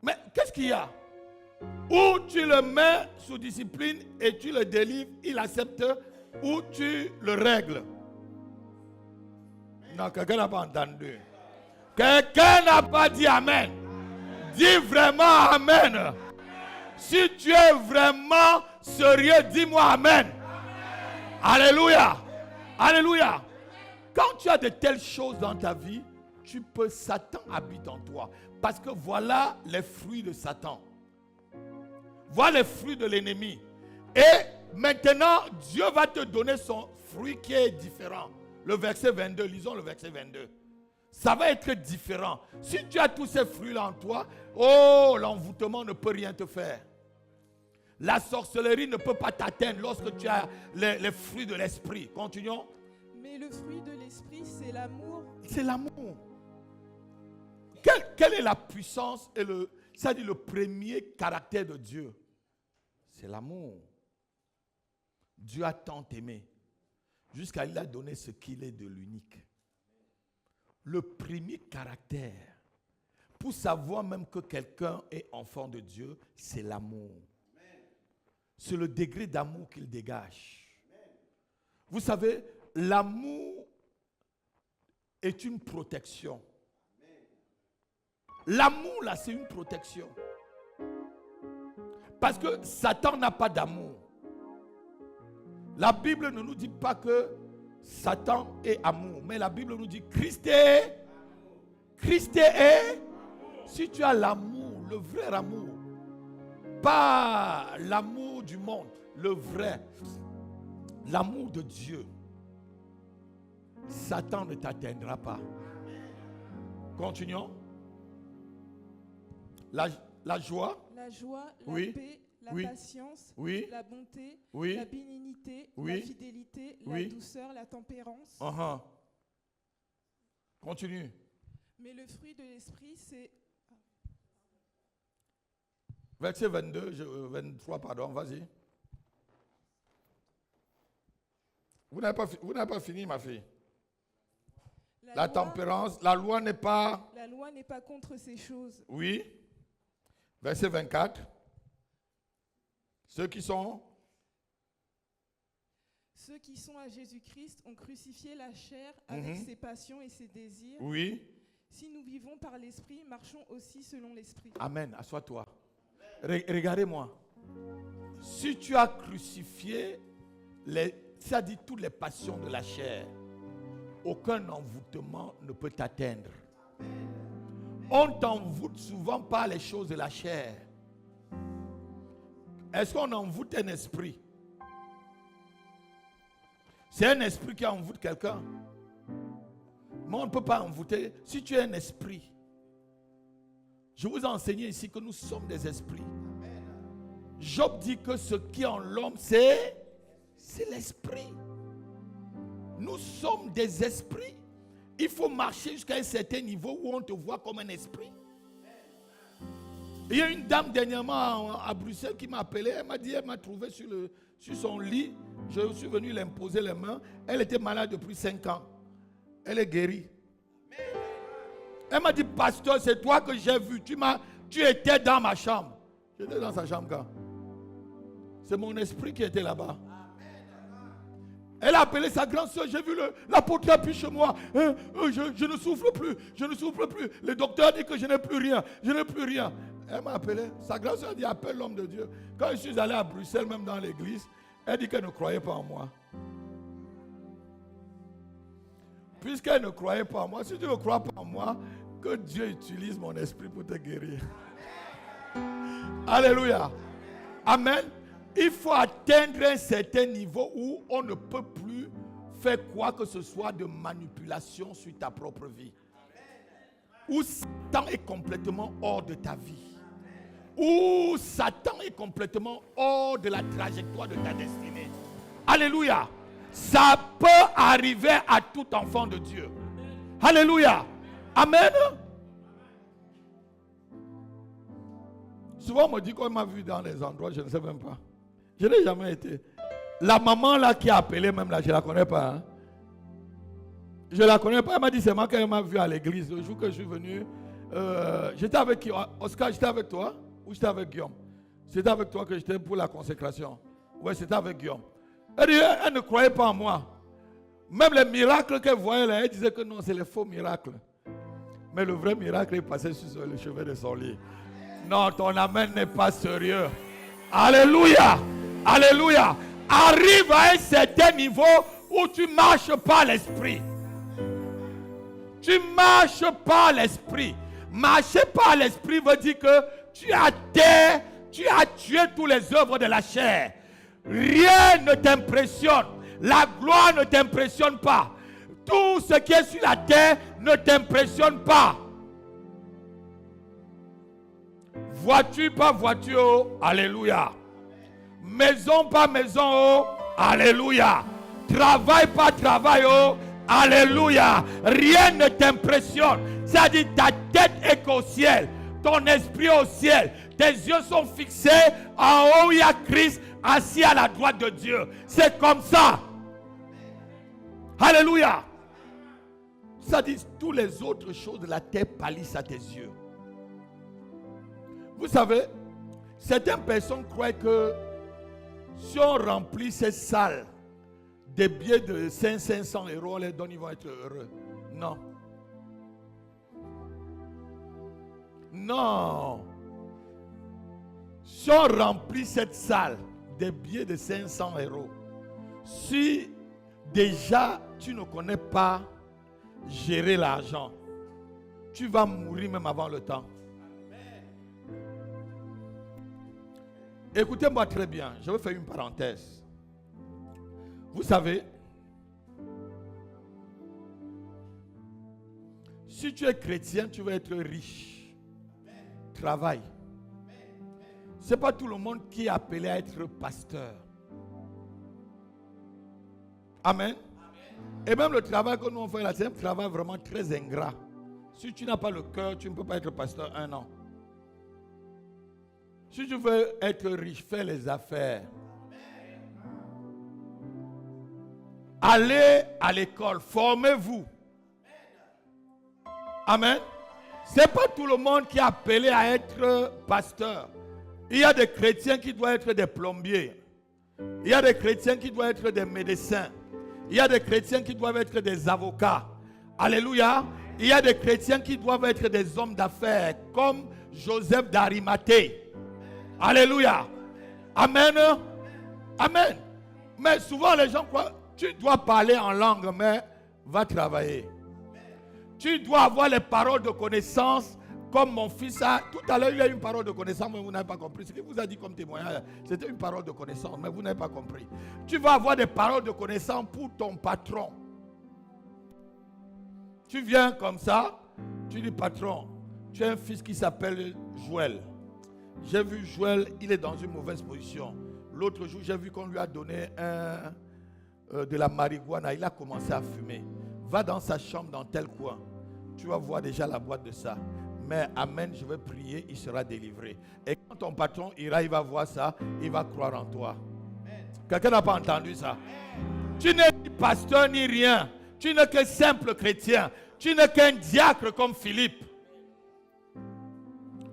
Mais qu'est-ce qu'il y a? Ou tu le mets sous discipline et tu le délivres, il accepte, ou tu le règles. Non, quelqu'un n'a pas entendu. Quelqu'un n'a pas dit Amen. Dis vraiment Amen. Si tu es vraiment sérieux, dis-moi Amen. Alléluia. Alléluia. Quand tu as de telles choses dans ta vie, Satan habite en toi. Parce que voilà les fruits de Satan. Voilà les fruits de l'ennemi. Et maintenant, Dieu va te donner son fruit qui est différent. Le verset 22, lisons le verset 22. Ça va être différent. Si tu as tous ces fruits-là en toi, l'envoûtement ne peut rien te faire. La sorcellerie ne peut pas t'atteindre lorsque tu as les fruits de l'esprit. Continuons.
Mais le fruit de l'esprit, c'est l'amour.
C'est l'amour. Quelle est la puissance et c'est-à-dire le premier caractère de Dieu? C'est l'amour. Dieu a tant aimé jusqu'à il a donné ce qu'il est de l'unique. Le premier caractère pour savoir même que quelqu'un est enfant de Dieu, c'est l'amour. C'est le degré d'amour qu'il dégage. Vous savez, l'amour est une protection. L'amour, là, c'est une protection. Parce que Satan n'a pas d'amour. La Bible ne nous dit pas que Satan est amour, mais la Bible nous dit Christ est. Si tu as l'amour, le vrai amour, pas l'amour du monde, le vrai, l'amour de Dieu, Satan ne t'atteindra pas. Continuons. La joie.
La la joie, la
Oui.
paix, la
Oui.
patience,
Oui.
la bonté,
Oui.
la bénignité,
Oui.
la fidélité,
Oui.
la douceur, la tempérance.
Uh-huh. Continue.
Mais le fruit de l'esprit, c'est
Verset 23, pardon, vas-y. Vous n'avez pas fini, ma fille. La tempérance, la loi n'est pas...
La loi n'est pas contre ces choses.
Oui. Verset 24. Ceux qui sont
à Jésus-Christ ont crucifié la chair avec ses passions et ses désirs.
Oui.
Si nous vivons par l'esprit, marchons aussi selon l'esprit.
Amen. Assois-toi. Regardez-moi. Si tu as crucifié ça dit toutes les passions de la chair, aucun envoûtement ne peut t'atteindre. On t'envoûte souvent par les choses de la chair. Est-ce qu'on envoûte un esprit? C'est un esprit qui envoûte quelqu'un. Mais on ne peut pas envoûter. Si tu es un esprit, je vous ai enseigné ici que nous sommes des esprits. Job dit que ce qui est en l'homme, c'est l'esprit. Nous sommes des esprits. Il faut marcher jusqu'à un certain niveau où on te voit comme un esprit. Il y a une dame dernièrement à Bruxelles qui m'a appelé. Elle m'a dit, elle m'a trouvé sur son lit. Je suis venu l'imposer les mains. Elle était malade depuis 5 ans. Elle est guérie. Elle m'a dit, pasteur, c'est toi que j'ai vu. Tu étais dans ma chambre. J'étais dans sa chambre quand? C'est mon esprit qui était là-bas. Elle a appelé sa grande soeur. J'ai vu l'apôtre appuyer chez moi. Je ne souffre plus. Je ne souffre plus. Le docteur dit que je n'ai plus rien. Je n'ai plus rien. Elle m'a appelé. Sa grande soeur a dit, appelle l'homme de Dieu. Quand je suis allé à Bruxelles, même dans l'église, elle dit qu'elle ne croyait pas en moi. Puisqu'elle ne croyait pas en moi, si tu ne crois pas en moi, que Dieu utilise mon esprit pour te guérir. Alléluia. Amen. Il faut atteindre un certain niveau où on ne peut plus faire quoi que ce soit de manipulation sur ta propre vie. Où Satan est complètement hors de ta vie. Où Satan est complètement hors de la trajectoire de ta destinée. Alléluia. Ça peut arriver à tout enfant de Dieu. Alléluia. Amen. Souvent on me dit qu'on m'a vu dans les endroits, je ne sais même pas. Je n'ai jamais été. La maman là qui a appelé même là, je ne la connais pas. Hein. Je ne la connais pas. Elle m'a dit c'est moi qu'elle m'a vu à l'église. Le jour que je suis venu, j'étais avec qui? Oscar, j'étais avec toi ou j'étais avec Guillaume? C'était avec toi que j'étais pour la consécration. Oui, c'était avec Guillaume. Elle ne croyait pas en moi. Même les miracles qu'elle voyait là, elle disait que non, c'est les faux miracles. Mais le vrai miracle est passé sur le chevet de son lit. Non, ton amen n'est pas sérieux. Alléluia. Alléluia. Arrive à un certain niveau où tu marches par l'esprit. Tu marches par l'esprit. Marcher par l'esprit veut dire que tu as tué toutes les œuvres de la chair. Rien ne t'impressionne. La gloire ne t'impressionne pas. Tout ce qui est sur la terre ne t'impressionne pas. Voiture par voiture, oh, alléluia. Maison par maison, oh, alléluia. Travail par travail, oh, alléluia. Rien ne t'impressionne. C'est-à-dire ta tête est qu'au ciel, ton esprit au ciel. Tes yeux sont fixés en haut, il y a Christ assis à la droite de Dieu. C'est comme ça. Alléluia. Ça dit toutes les autres choses de la terre pâlissent à tes yeux. Vous savez, certaines personnes croient que si on remplit ces salles des billets de 500 euros, on les donne, ils vont être heureux. Non. Non. Si on remplit cette salle des billets de 500 euros, si déjà tu ne connais pas gérer l'argent, tu vas mourir même avant le temps. Écoutez-moi très bien, je vais faire une parenthèse. Vous savez, si tu es chrétien, tu vas être riche. Travaille. Ce n'est pas tout le monde qui est appelé à être pasteur. Amen. Et même le travail que nous on fait là, c'est un travail vraiment très ingrat. Si tu n'as pas le cœur, tu ne peux pas être pasteur 1 an. Si tu veux être riche, fais les affaires. Allez à l'école, formez-vous. Amen. Ce n'est pas tout le monde qui est appelé à être pasteur. Il y a des chrétiens qui doivent être des plombiers. Il y a des chrétiens qui doivent être des médecins. Il y a des chrétiens qui doivent être des avocats. Alléluia. Il y a des chrétiens qui doivent être des hommes d'affaires comme Joseph d'Arimathée. Alléluia. Amen. Amen. Mais souvent les gens croient, tu dois parler en langue, mais va travailler. Tu dois avoir les paroles de connaissance comme mon fils a. Tout à l'heure, il y a une parole de connaissance, mais vous n'avez pas compris. Ce qu'il vous a dit comme témoignage, c'était une parole de connaissance, mais vous n'avez pas compris. Tu vas avoir des paroles de connaissance pour ton patron. Tu viens comme ça, tu dis patron, tu as un fils qui s'appelle Joël. J'ai vu Joël, il est dans une mauvaise position. L'autre jour, j'ai vu qu'on lui a donné de la marijuana. Il a commencé à fumer. Va dans sa chambre dans tel coin. Tu vas voir déjà la boîte de ça. Mais amen, je vais prier, il sera délivré. Et quand ton patron ira, il va voir ça, il va croire en toi. Quelqu'un n'a pas entendu ça? Tu n'es ni pasteur ni rien. Tu n'es qu'un simple chrétien. Tu n'es qu'un diacre comme Philippe.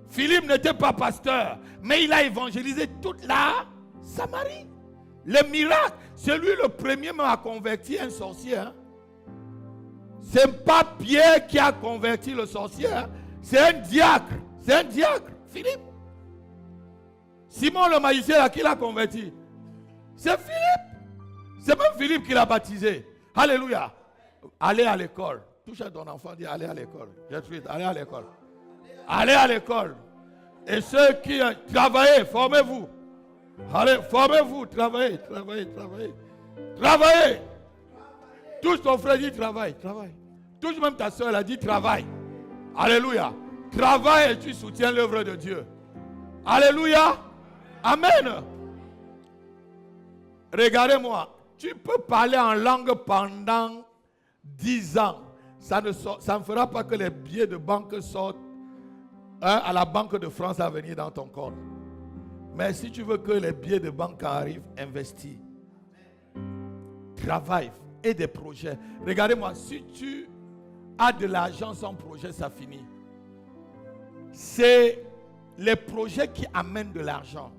Philippe n'était pas pasteur, mais il a évangélisé toute la Samarie. Le miracle, c'est lui le premier même à convertir un sorcier. Hein? Ce n'est pas Pierre qui a converti le sorcier. Hein? C'est un diacre. C'est un diacre, Philippe. Simon le magicien, à qui l'a converti? C'est Philippe. C'est même Philippe qui l'a baptisé. Alléluia. Allez à l'école. Touche à ton enfant, dis allez à l'école. Allez à l'école. Allez à l'école. Et ceux qui travaillez, formez-vous. Allez, formez-vous, travaillez. Travaillez. Touche ton frère, dit travaille. Touche même ta soeur, elle a dit travaille. Alléluia. Travaille et tu soutiens l'œuvre de Dieu. Alléluia. Amen. Regardez-moi. Tu peux parler en langue pendant 10 ans. Ça ne fera pas que les billets de banque sortent à la Banque de France à venir dans ton compte. Mais si tu veux que les billets de banque arrivent, investis. Travaille et des projets. Regardez-moi, si tu as de l'argent sans projet, ça finit. C'est les projets qui amènent de l'argent.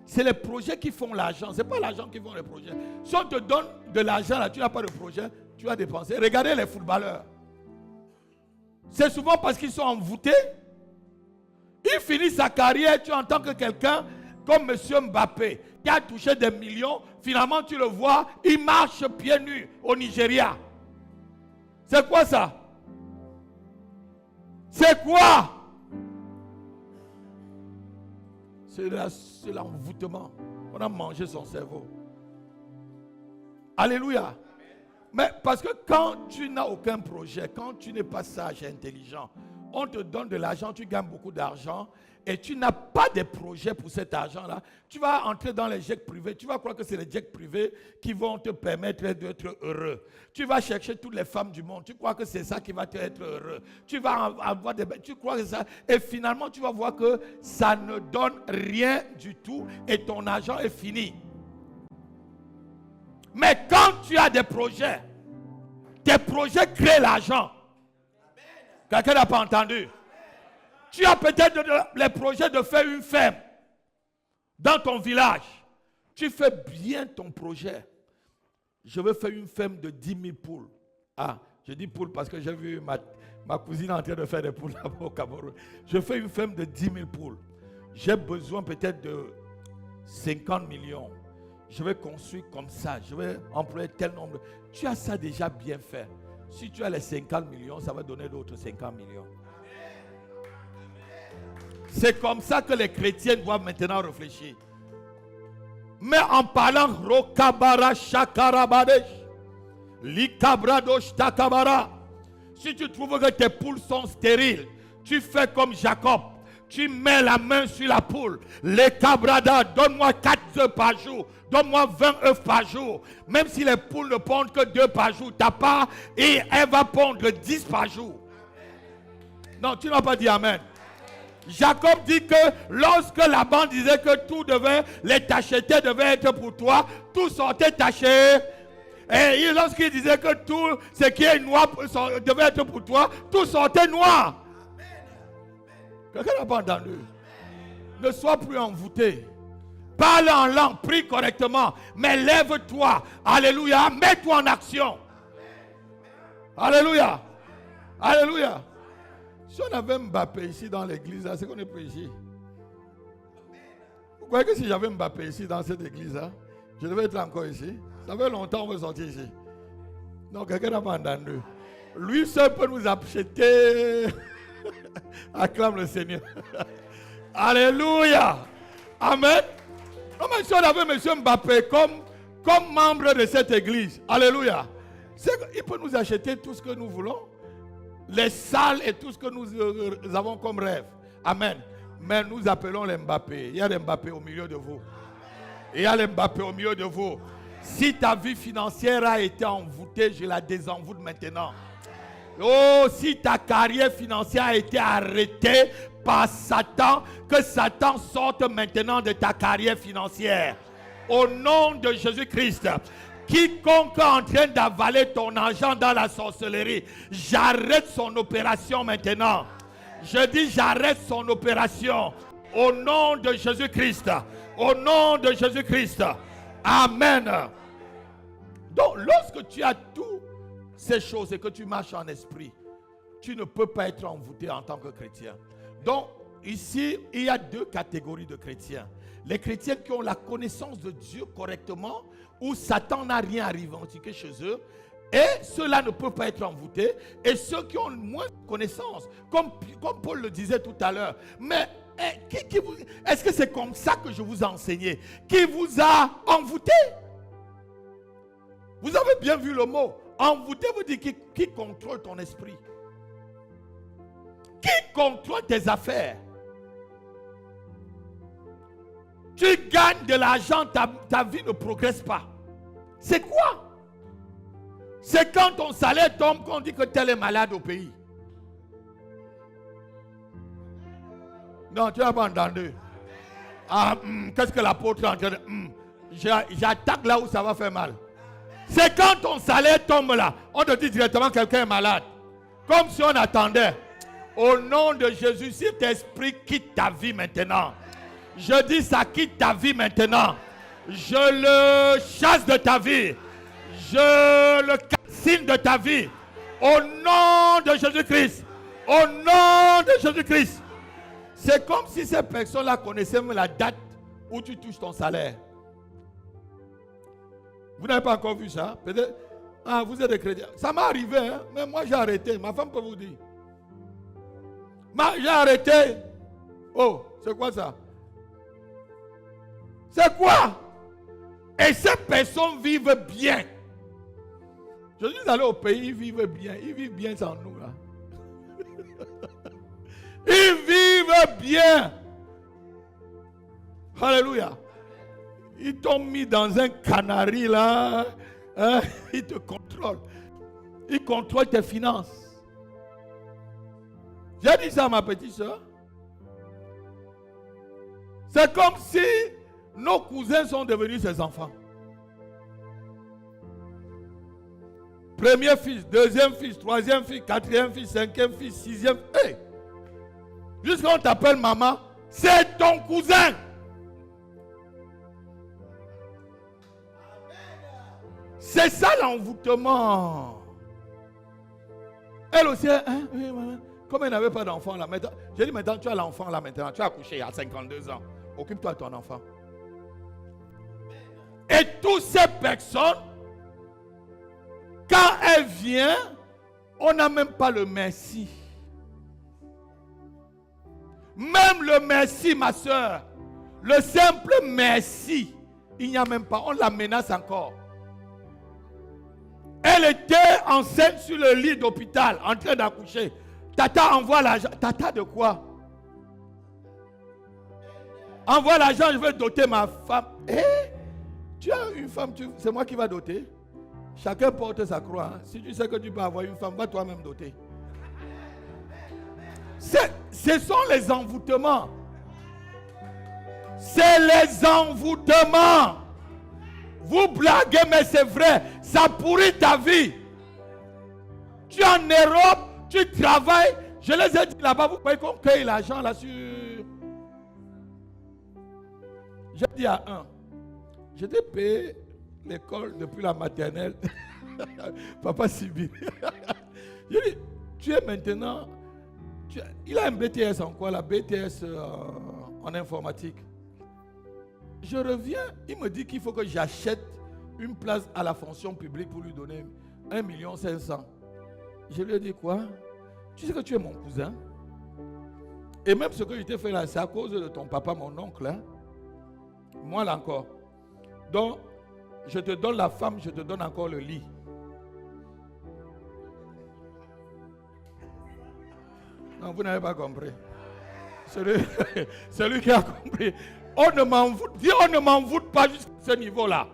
C'est les projets qui font l'argent. Ce n'est pas l'argent qui font les projets. Si on te donne de l'argent, là, tu n'as pas de projet, tu vas dépenser. Regardez les footballeurs. C'est souvent parce qu'ils sont envoûtés. Il finit sa carrière, tu entends que quelqu'un comme M. Mbappé, qui a touché des millions, finalement tu le vois, il marche pieds nus au Nigeria. C'est quoi ça? C'est quoi? C'est l'envoûtement. On a mangé son cerveau. Alléluia. Mais parce que quand tu n'as aucun projet, quand tu n'es pas sage et intelligent, on te donne de l'argent, tu gagnes beaucoup d'argent et tu n'as pas de projet pour cet argent-là, tu vas entrer dans les jets privés, tu vas croire que c'est les jets privés qui vont te permettre d'être heureux. Tu vas chercher toutes les femmes du monde, tu crois que c'est ça qui va te être heureux. Tu vas avoir tu crois que ça, et finalement tu vas voir que ça ne donne rien du tout et ton argent est fini. Mais quand tu as des projets, tes projets créent l'argent. Quelqu'un n'a pas entendu? Tu as peut-être les projets de faire une ferme dans ton village. Tu fais bien ton projet. Je veux faire une ferme de 10 000 poules. Ah, je dis poules parce que j'ai vu ma cousine en train de faire des poules là-bas au Cameroun. Je fais une ferme de 10 000 poules. J'ai besoin peut-être de 50 millions. Je vais construire comme ça. Je vais employer tel nombre. Tu as ça déjà bien fait. Si tu as les 50 millions, ça va donner d'autres 50 millions. C'est comme ça que les chrétiens doivent maintenant réfléchir. Mais en parlant Rokabara Shakarabadesh, Likabradosh Takabara, si tu trouves que tes poules sont stériles, tu fais comme Jacob. tu mets la main sur la poule. Les cabradas, donne-moi 4 œufs par jour. Donne-moi 20 œufs par jour. Même si les poules ne pondent que 2 par jour, ta part, et elle va pondre 10 par jour. Non, tu n'as pas dit amen. Jacob dit que lorsque Laban disait que tout devait, les tachetés devaient être pour toi, tout sortait taché. Et lorsqu'il disait que tout ce qui est noir devait être pour toi, tout sortait noir. Quelqu'un n'a pas entendu? Ne sois plus envoûté. Parle en langue, prie correctement, mais lève-toi. Alléluia, mets-toi en action. Alléluia. Alléluia. Si on avait Mbappé ici dans l'église, c'est qu'on est plus ici. Vous croyez que si j'avais Mbappé ici dans cette église, je devais être encore ici? Ça fait longtemps qu'on veut sortir ici. Non, quelqu'un n'a pas entendu. Lui seul peut nous acheter. Acclame le Seigneur. Alléluia. Amen. Non, mais si on avait M. Mbappé comme membre de cette église, alléluia, il peut nous acheter tout ce que nous voulons. Les salles et tout ce que nous avons comme rêve. Amen. Mais nous appelons les Mbappé. Il y a les Mbappé au milieu de vous. Il y a les Mbappé au milieu de vous. Si ta vie financière a été envoûtée, je la désenvoûte maintenant. Oh, si ta carrière financière a été arrêtée par Satan, que Satan sorte maintenant de ta carrière financière. Au nom de Jésus-Christ. Quiconque est en train d'avaler ton argent dans la sorcellerie, j'arrête son opération maintenant. Je dis j'arrête son opération. Au nom de Jésus-Christ. Au nom de Jésus-Christ. Amen. Donc, lorsque tu as toutes ces choses et que tu marches en esprit, tu ne peux pas être envoûté en tant que chrétien. Donc, ici, il y a 2 catégories de chrétiens. Les chrétiens qui ont la connaissance de Dieu correctement, où Satan n'a rien à revendiquer chez eux, et ceux-là ne peuvent pas être envoûtés, et ceux qui ont moins de connaissance, comme Paul le disait tout à l'heure. Mais est-ce que c'est comme ça que je vous ai enseigné? Qui vous a envoûté? Vous avez bien vu le mot. Envoûté veut dire qui contrôle ton esprit. Qui contrôle tes affaires. Tu gagnes de l'argent, ta vie ne progresse pas. C'est quoi? C'est quand ton salaire tombe qu'on dit que tel est malade au pays. Non, tu n'as pas entendu. Qu'est-ce que l'apôtre est en train de... J'attaque là où ça va faire mal. C'est quand ton salaire tombe là, on te dit directement que quelqu'un est malade. Comme si on attendait. Au nom de Jésus, si ton esprit quitte ta vie maintenant, je dis ça quitte ta vie maintenant. Je le chasse de ta vie. Je le calcine de ta vie. Au nom de Jésus-Christ. Au nom de Jésus-Christ. C'est comme si ces personnes-là connaissaient la date où tu touches ton salaire. Vous n'avez pas encore vu ça? Peut-être. Vous êtes des chrétiens. Ça m'est arrivé, hein? Mais moi j'ai arrêté. Ma femme peut vous dire. J'ai arrêté. Oh, c'est quoi ça? C'est quoi? Et ces personnes vivent bien. Je suis allé au pays, ils vivent bien. Ils vivent bien sans nous, là. Ils vivent bien. Alléluia. Ils t'ont mis dans un canari là. Hein? Ils te contrôlent. Ils contrôlent tes finances. J'ai dit ça à ma petite soeur. C'est comme si nos cousins sont devenus ses enfants. Premier fils, deuxième fils, troisième fils, quatrième fils, cinquième fils, sixième. Hey! Jusqu'à on t'appelle maman, c'est ton cousin. C'est ça l'envoûtement. Elle aussi, hein? Oui, maman. Comme elle n'avait pas d'enfant là, maintenant, j'ai dit maintenant tu as l'enfant là maintenant, tu as accouché il y a 52 ans. Occupe-toi de ton enfant. Et toutes ces personnes, quand elle vient, on n'a même pas le merci. Même le merci, ma soeur, le simple merci, il n'y a même pas, on la menace encore. Elle était enceinte sur le lit d'hôpital, en train d'accoucher. Tata envoie l'argent. Tata de quoi? Envoie l'argent, je vais doter ma femme. Tu as une femme, c'est moi qui va doter. Chacun porte sa croix. Hein. Si tu sais que tu peux avoir une femme, va toi-même doter. Ce sont les envoûtements. C'est les envoûtements. Vous blaguez, mais c'est vrai. Ça pourrit ta vie. Tu es en Europe, tu travailles. Je les ai dit là-bas, vous croyez qu'on cueille l'argent là-dessus? J'ai dit à un, je t'ai payé l'école depuis la maternelle. Papa Sibyl. Je dis, tu es maintenant... il a un BTS en quoi? La BTS en informatique. Je reviens, il me dit qu'il faut que j'achète une place à la fonction publique pour lui donner 1 500 000. Je lui ai dit quoi? Tu sais que tu es mon cousin. Et même ce que je t'ai fait là, c'est à cause de ton papa, mon oncle. Hein? Moi là encore. Donc, je te donne la femme, je te donne encore le lit. Non, vous n'avez pas compris. Celui qui a compris. On ne m'envoûte. Dis, on ne m'envoûte pas jusqu'à ce niveau-là.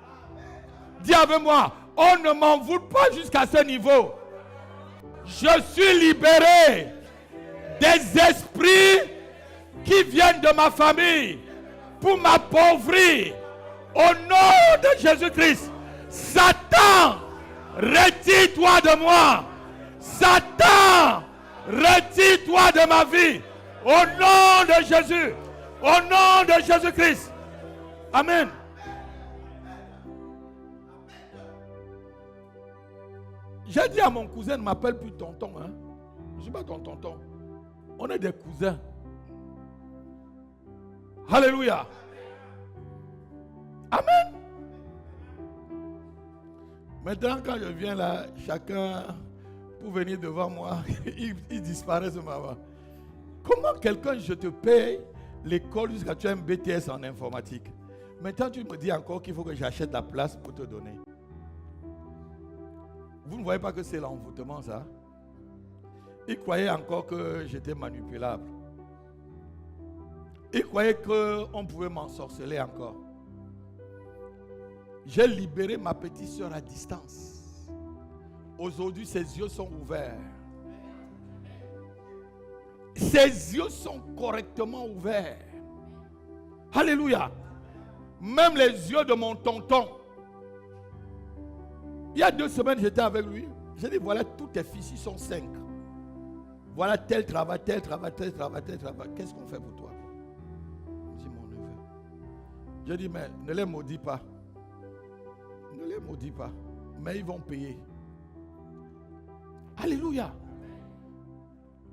Dis avec moi, on ne m'envoûte pas jusqu'à ce niveau. Je suis libéré des esprits qui viennent de ma famille pour m'appauvrir. Au nom de Jésus-Christ, Satan, retire-toi de moi. Satan, retire-toi de ma vie. Au nom de Jésus. Au nom de Jésus-Christ. Amen. J'ai dit à mon cousin, ne m'appelle plus tonton. Hein? Je ne suis pas ton tonton. On est des cousins. Alléluia. Amen. Maintenant, quand je viens là, chacun, pour venir devant moi, il disparaît ce moment. Comment quelqu'un, je te paye l'école jusqu'à tu as un BTS en informatique. Maintenant, tu me dis encore qu'il faut que j'achète la place pour te donner. Vous ne voyez pas que c'est l'envoûtement, ça? Il croyait encore que j'étais manipulable. Il croyait qu'on pouvait m'ensorceler encore. J'ai libéré ma petite soeur à distance. Aujourd'hui, ses yeux sont ouverts. Ses yeux sont correctement ouverts. Alléluia. Même les yeux de mon tonton. Il y a 2 semaines, j'étais avec lui. J'ai dit, voilà, tous tes fils, ils sont 5. Voilà tel travail, tel travail, tel travail, tel travail. Qu'est-ce qu'on fait pour toi? Il dit, mon neveu. Je dis, mais ne les maudis pas. Ne les maudis pas. Mais ils vont payer. Alléluia.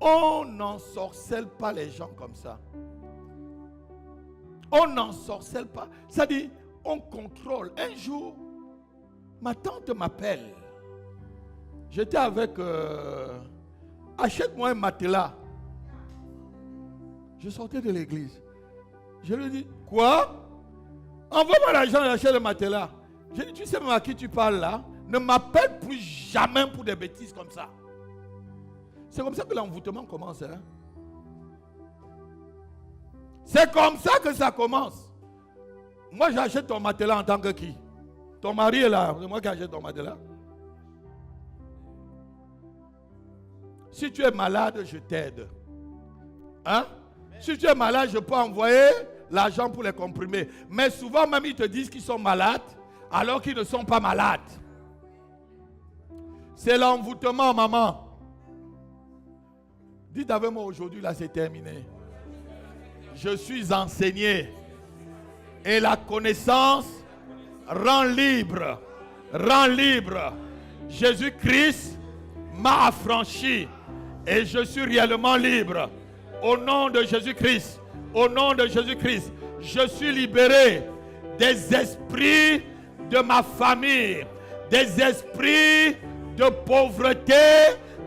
On n'ensorcelle pas les gens comme ça. On n'ensorcelle pas. C'est-à-dire, on contrôle. Un jour, ma tante m'appelle. J'étais avec... achète-moi un matelas. Je sortais de l'église. Je lui ai dit, quoi? Envoie-moi l'argent et achète le matelas. J'ai dit, tu sais même à qui tu parles là? Ne m'appelle plus jamais pour des bêtises comme ça. C'est comme ça que l'envoûtement commence. Hein? C'est comme ça que ça commence. Moi, j'achète ton matelas en tant que qui? Ton mari est là. C'est moi qui achète ton matelas. Si tu es malade, je t'aide. Hein? Si tu es malade, je peux envoyer l'argent pour les comprimer. Mais souvent même, ils te disent qu'ils sont malades alors qu'ils ne sont pas malades. C'est l'envoûtement, maman. Dites avec moi aujourd'hui, là c'est terminé. Je suis enseigné. Et la connaissance rend libre. Rend libre. Jésus-Christ m'a affranchi. Et je suis réellement libre. Au nom de Jésus-Christ. Au nom de Jésus-Christ. Je suis libéré des esprits de ma famille. Des esprits de pauvreté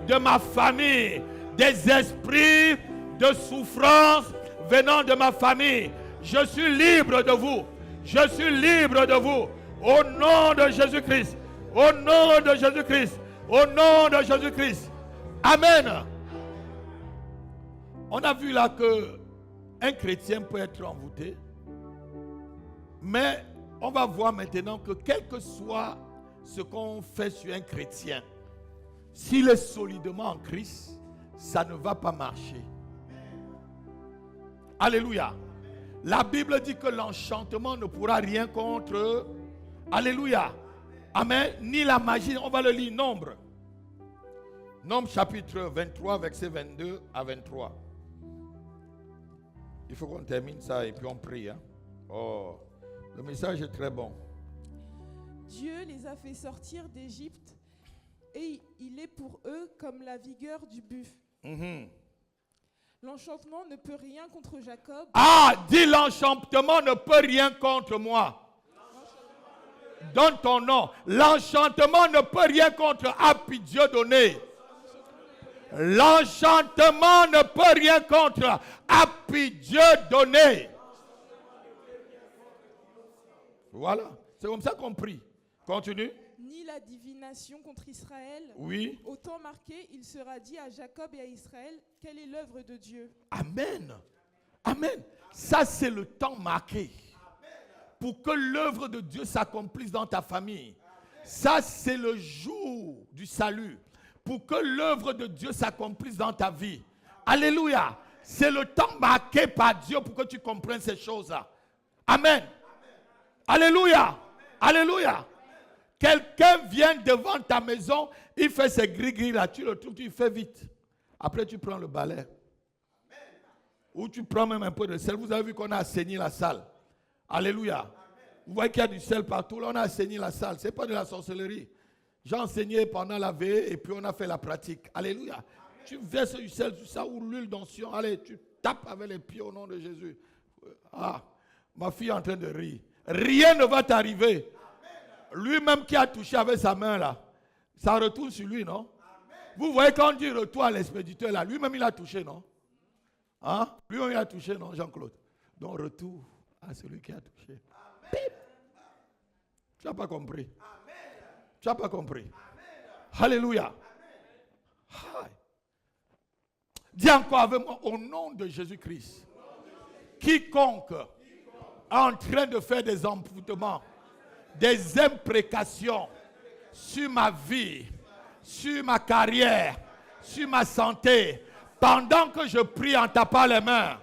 de ma famille. Des esprits de souffrance venant de ma famille. Je suis libre de vous. Je suis libre de vous. Au nom de Jésus-Christ. Au nom de Jésus-Christ. Au nom de Jésus-Christ. Amen. On a vu là que un chrétien peut être envoûté. Mais on va voir maintenant que quel que soit ce qu'on fait sur un chrétien, s'il est solidement en Christ, ça ne va pas marcher. Alléluia. La Bible dit que l'enchantement ne pourra rien contre. Alléluia. Amen. Ni la magie. On va le lire. Nombre. Nombre chapitre 23, verset 22 à 23. Il faut qu'on termine ça et puis on prie. Hein. Oh, le message est très bon.
Dieu les a fait sortir d'Égypte et il est pour eux comme la vigueur du buffle. L'enchantement ne peut rien contre Jacob.
Ah, dis l'enchantement ne peut rien contre moi. Donne ton nom. L'enchantement ne peut rien contre Dieu donné. L'enchantement ne peut rien contre Dieu donné. Voilà, c'est comme ça qu'on prie. Continue.
Ni la divination contre Israël.
Oui.
Au temps marqué, il sera dit à Jacob et à Israël, quelle est l'œuvre de Dieu.
Amen. Amen. Ça, c'est le temps marqué. Pour que l'œuvre de Dieu s'accomplisse dans ta famille. Ça, c'est le jour du salut. Pour que l'œuvre de Dieu s'accomplisse dans ta vie. Alléluia. C'est le temps marqué par Dieu pour que tu comprennes ces choses-là. Amen. Alléluia. Alléluia. Quelqu'un vient devant ta maison, il fait ses gris-gris là, tu le trouves, tu fais vite. Après, tu prends le balai. Ou tu prends même un peu de sel. Vous avez vu qu'on a assaini la salle. Alléluia. Vous voyez qu'il y a du sel partout. Là, on a assaini la salle. Ce n'est pas de la sorcellerie. J'ai enseigné pendant la veille et puis on a fait la pratique. Alléluia. Tu verses du sel sur ça ou l'huile d'onction. Allez, tu tapes avec les pieds au nom de Jésus. Ah, ma fille est en train de rire. Rien ne va t'arriver. Lui-même qui a touché avec sa main là, ça retourne sur lui, non? Vous voyez quand on dit retour à l'expéditeur là, lui-même il a touché, non? Hein? Lui-même il a touché, non, Jean-Claude? Donc retour à celui qui a touché. Pip. Tu n'as pas compris. Tu n'as pas compris. Alléluia. Dis encore avec moi, au nom de Jésus-Christ, quiconque est en train de faire des envoûtements, des imprécations sur ma vie, sur ma carrière, sur ma santé, pendant que je prie en tapant les mains,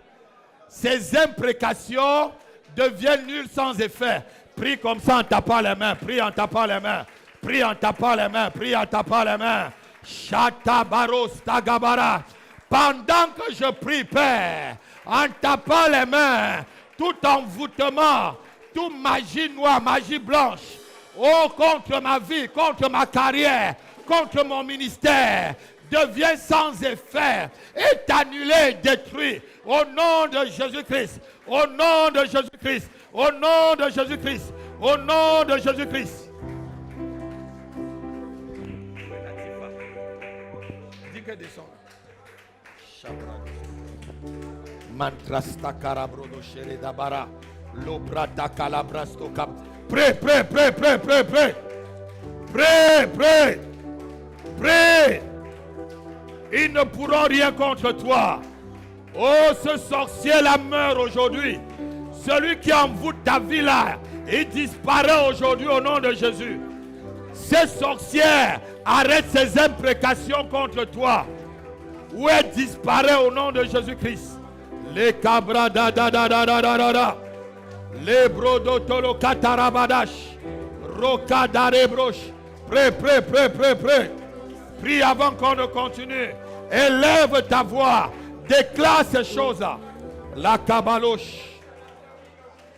ces imprécations deviennent nulles sans effet. Prie comme ça en tapant les mains, prie en tapant les mains, prie en tapant les mains, prie en tapant les mains. Shatabaros tagabara. Pendant que je prie, Père, en tapant les mains, tout envoûtement, toute magie noire, magie blanche, oh, contre ma vie, contre ma carrière, contre mon ministère, devient sans effet, est annulé, détruit, au nom de Jésus-Christ, au nom de Jésus-Christ, au nom de Jésus-Christ, au nom de Jésus-Christ. Dis que descend. Mantrasta karabrodo shere dabara. Lobrata calabrasto cap. Prêt. Ils ne pourront rien contre toi. Oh, ce sorcier là meurt aujourd'hui. Celui qui envoûte ta vie là, il disparaît aujourd'hui au nom de Jésus. Ces sorcières arrête ses imprécations contre toi. Où elle disparaît au nom de Jésus-Christ. Les cabras da. Les brodotolo katarabadash. Roka darebroche. Prêt. Prie avant qu'on ne continue. Élève ta voix. Déclare ces choses-là. La kabaloche.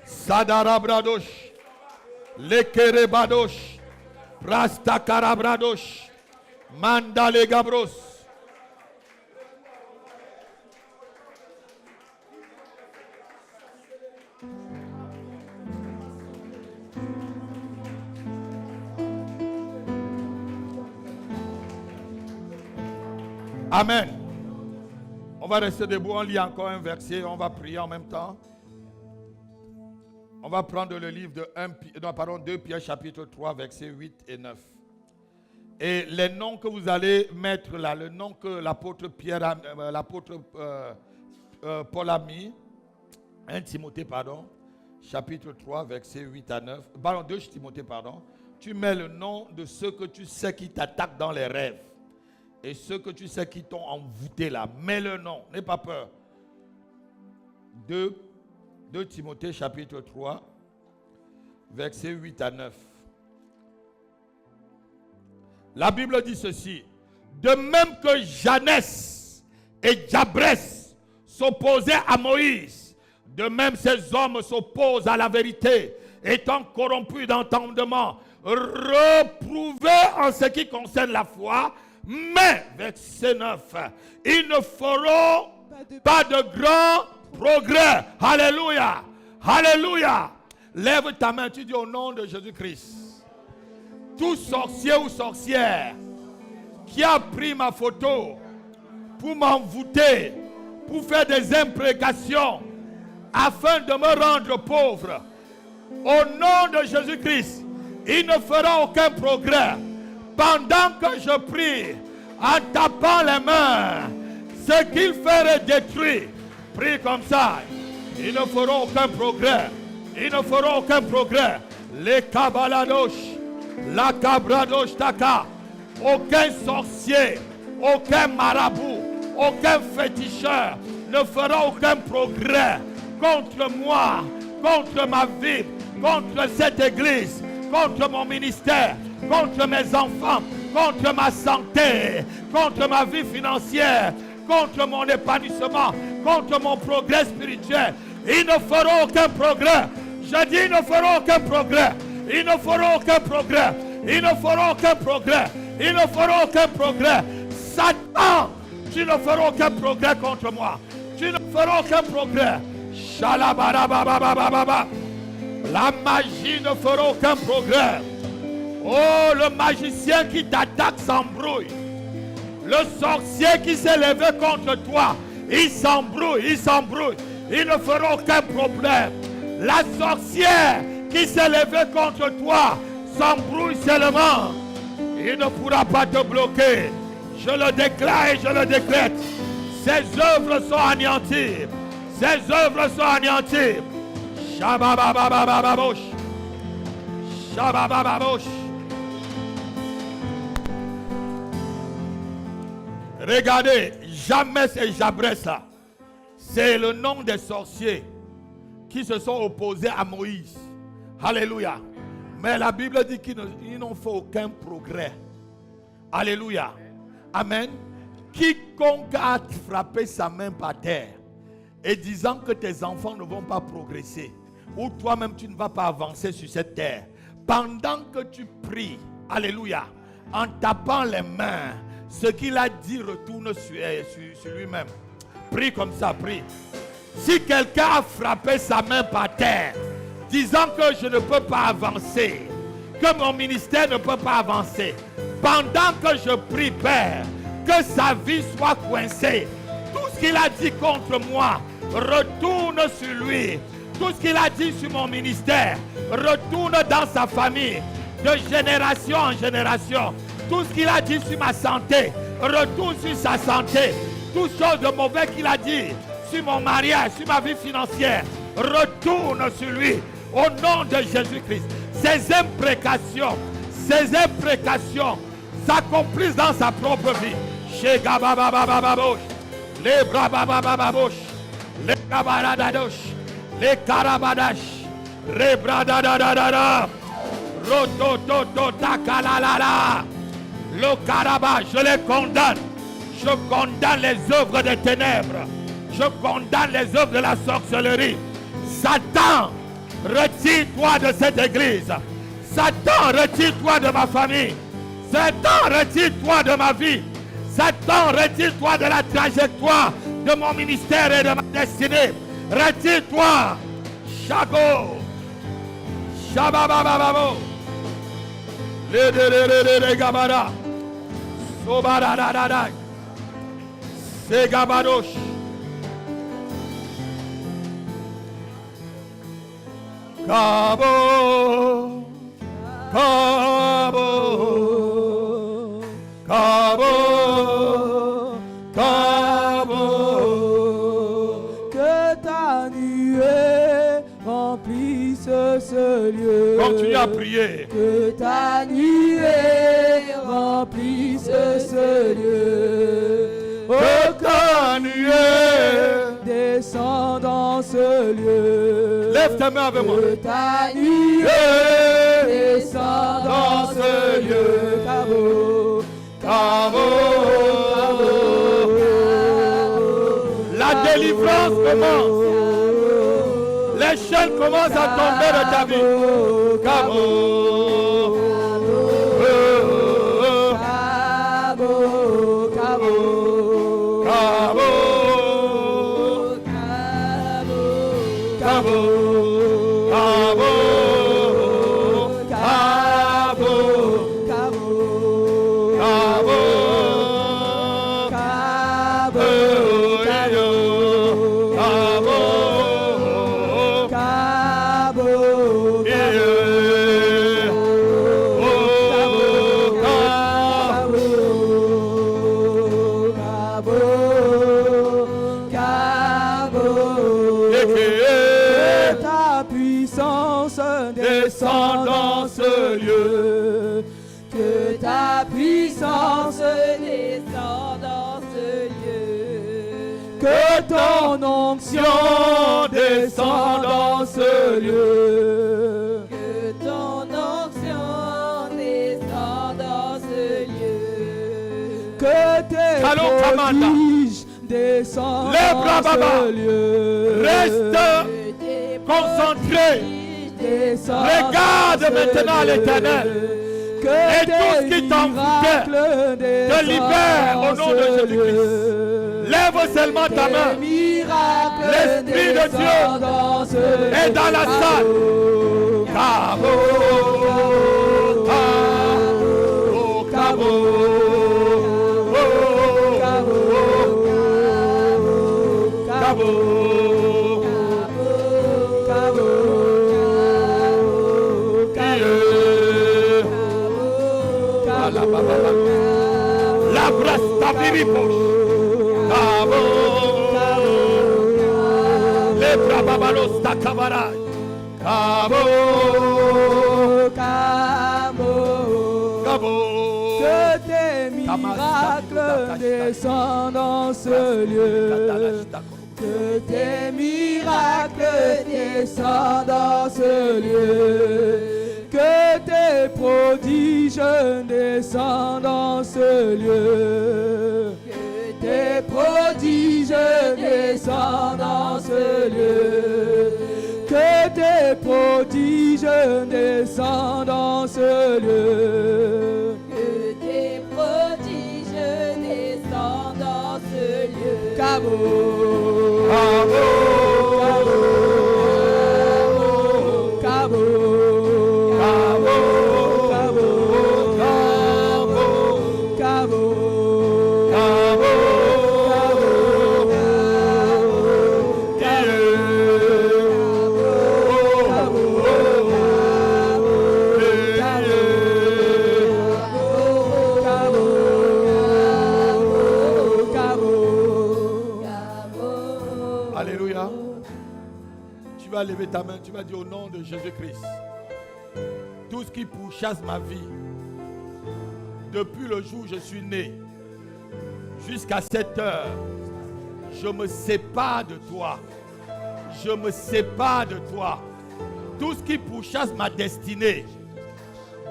Sadarabradosh. Les kerebadosh. Prasta karabradosh. Mandale gabros. Amen. On va rester debout, on lit encore un verset, on va prier en même temps. On va prendre le livre de 2 Pierre chapitre 3 versets 8 et 9. Et les noms que vous allez mettre là, le nom que l'apôtre Paul a mis, 1 Timothée, pardon, chapitre 3, versets 8 à 9. Pardon, 2 Timothée, pardon. Tu mets le nom de ceux que tu sais qui t'attaquent dans les rêves. Et ceux que tu sais qui t'ont envoûté là. Mets le nom, n'aie pas peur. 2 Timothée, chapitre 3, versets 8 à 9. La Bible dit ceci. De même que Janès et Jabres s'opposaient à Moïse, de même ces hommes s'opposent à la vérité, étant corrompus d'entendement, reprouvés en ce qui concerne la foi, mais, verset 9, ils ne feront pas de grands progrès. Alléluia. Alléluia. Lève ta main, tu dis au nom de Jésus-Christ. Tout sorcier ou sorcière qui a pris ma photo pour m'envoûter, pour faire des imprécations, afin de me rendre pauvre, au nom de Jésus-Christ, il ne fera aucun progrès. Pendant que je prie, en tapant les mains, ce qu'il ferait détruire, prie comme ça, ils ne feront aucun progrès. Ils ne feront aucun progrès. Les kabaladosh, la cabradosh taka, aucun sorcier, aucun marabout, aucun féticheur ne fera aucun progrès contre moi, contre ma vie, contre cette église, contre mon ministère, contre mes enfants, contre ma santé, contre ma vie financière, contre mon épanouissement, contre mon progrès spirituel. Ils ne feront aucun progrès. Je dis, ils ne feront aucun progrès. Ils ne feront aucun progrès. Ils ne feront aucun progrès. Ils ne feront aucun progrès. Satan, tu ne feras aucun progrès contre moi. Tu ne feras aucun progrès. Shalabarababababa. La magie ne fera aucun progrès. Oh, le magicien qui t'attaque s'embrouille. Le sorcier qui s'est levé contre toi, il s'embrouille, il s'embrouille. Il ne fera aucun problème. La sorcière qui s'est levée contre toi s'embrouille seulement. Il ne pourra pas te bloquer. Je le déclare et je le décrète. Ses œuvres sont anéanties. Ses œuvres sont anéanties. Shababababababosh. Shababababosh. Regardez, Jamais et Jabressa, c'est le nom des sorciers qui se sont opposés à Moïse. Alléluia. Mais la Bible dit qu'ils n'ont fait aucun progrès. Alléluia. Amen. Quiconque a frappé sa main par terre et disant que tes enfants ne vont pas progresser, ou toi-même tu ne vas pas avancer sur cette terre, pendant que tu pries, alléluia, en tapant les mains, ce qu'il a dit retourne sur lui-même. Prie comme ça, prie. Si quelqu'un a frappé sa main par terre, disant que je ne peux pas avancer, que mon ministère ne peut pas avancer, pendant que je prie, Père, que sa vie soit coincée, tout ce qu'il a dit contre moi, retourne sur lui. Tout ce qu'il a dit sur mon ministère, retourne dans sa famille, de génération en génération. Tout ce qu'il a dit sur ma santé, retourne sur sa santé. Toutes choses de mauvais qu'il a dit sur mon mariage, sur ma vie financière, retourne sur lui. Au nom de Jésus-Christ. Ces imprécations s'accomplissent dans sa propre vie. Chez Gabababababosh, les Brababababosh, les Gabaradadosh, les Karabadash, les Bradadadadada, Rotototo Takalalala, le Karaba, je les condamne. Je condamne les œuvres des ténèbres. Je condamne les œuvres de la sorcellerie. Satan, retire-toi de cette église. Satan, retire-toi de ma famille. Satan, retire-toi de ma vie. Satan, retire-toi de la trajectoire de mon ministère et de ma destinée. Retire-toi. Chago. Shabababababo. Le gabara. Sobaradadada. Segabadosh. Cabo, Cabo, Cabo, Cabo,
que ta nuée remplit lieu.
Continue à prier.
Que ta nuée remplisse ce lieu.
Que ta nuée
descend dans ce lieu.
Lève ta main avec moi.
Que ta nuée descend dans ce lieu. Cabo,
Cabo. La délivrance commence. Les chaînes commencent à tomber de ta vie. Cabo.
Cabo,
Cabo. Cabo. Cabo. Cabo.
Descends dans ce lieu, que ta puissance descend dans ce lieu, que ton onction descend dans ce lieu, que ton onction descend dans ce lieu, que tes prodiges descendent dans ce lieu.
Reste concentré. Regarde maintenant l'Éternel. Et tout ce qui t'envoûtait te libère au nom de Jésus-Christ. Lève seulement ta main. L'Esprit de Dieu est dans la salle. Cabo, Cabo, Cabo. La brasta biripos. Cabo. Le brababalos takabarai. Cabo. Cabo.
Que tes miracles descendent dans ce lieu. Que tes miracles descendent dans ce lieu. Que tes prodiges descendent dans ce lieu. Que tes prodiges descendent dans ce lieu. Que tes prodiges descendent dans ce lieu. Que tes prodiges descendent dans ce lieu. Cabo, Cabo, Cabo.
Alléluia. Tu vas lever ta main, tu vas dire au nom de Jésus-Christ, tout ce qui pourchasse ma vie, depuis le jour où je suis né, jusqu'à cette heure, je me sépare de toi. Je me sépare de toi. Tout ce qui pourchasse ma destinée,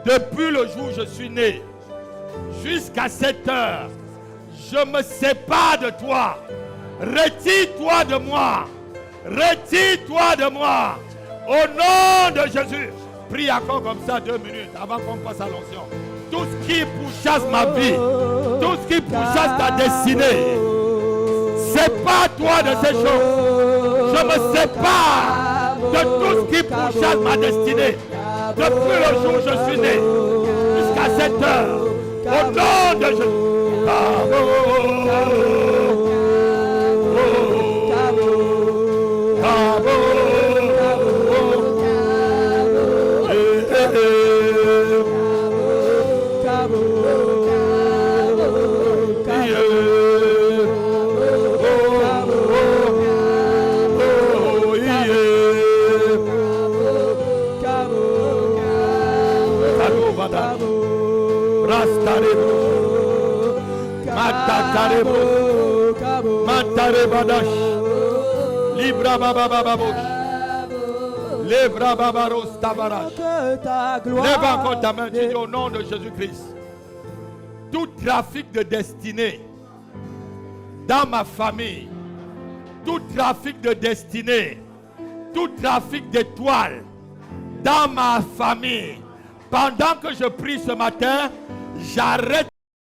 depuis le jour où je suis né, jusqu'à cette heure, je me sépare de toi. Retire-toi de moi. Retire-toi de moi. Au nom de Jésus. Prie encore comme ça 2 minutes avant qu'on passe à l'onction. Tout ce qui pourchasse ma vie, tout ce qui pourchasse ta destinée, sépare-toi de ces choses. Je me sépare de tout ce qui pourchasse ma destinée. Depuis le jour où je suis né, jusqu'à cette heure. Au nom de Jésus. Badash. Rastarebo. Matatarebo. Matarebadash. Libra Babababosh. Lève Babaros Tabarash. Lève encore ta main, dis au nom de Jésus-Christ. Tout trafic de destinée dans ma famille, tout trafic de destinée, tout trafic d'étoiles dans ma famille, pendant que je prie ce matin, j'arrête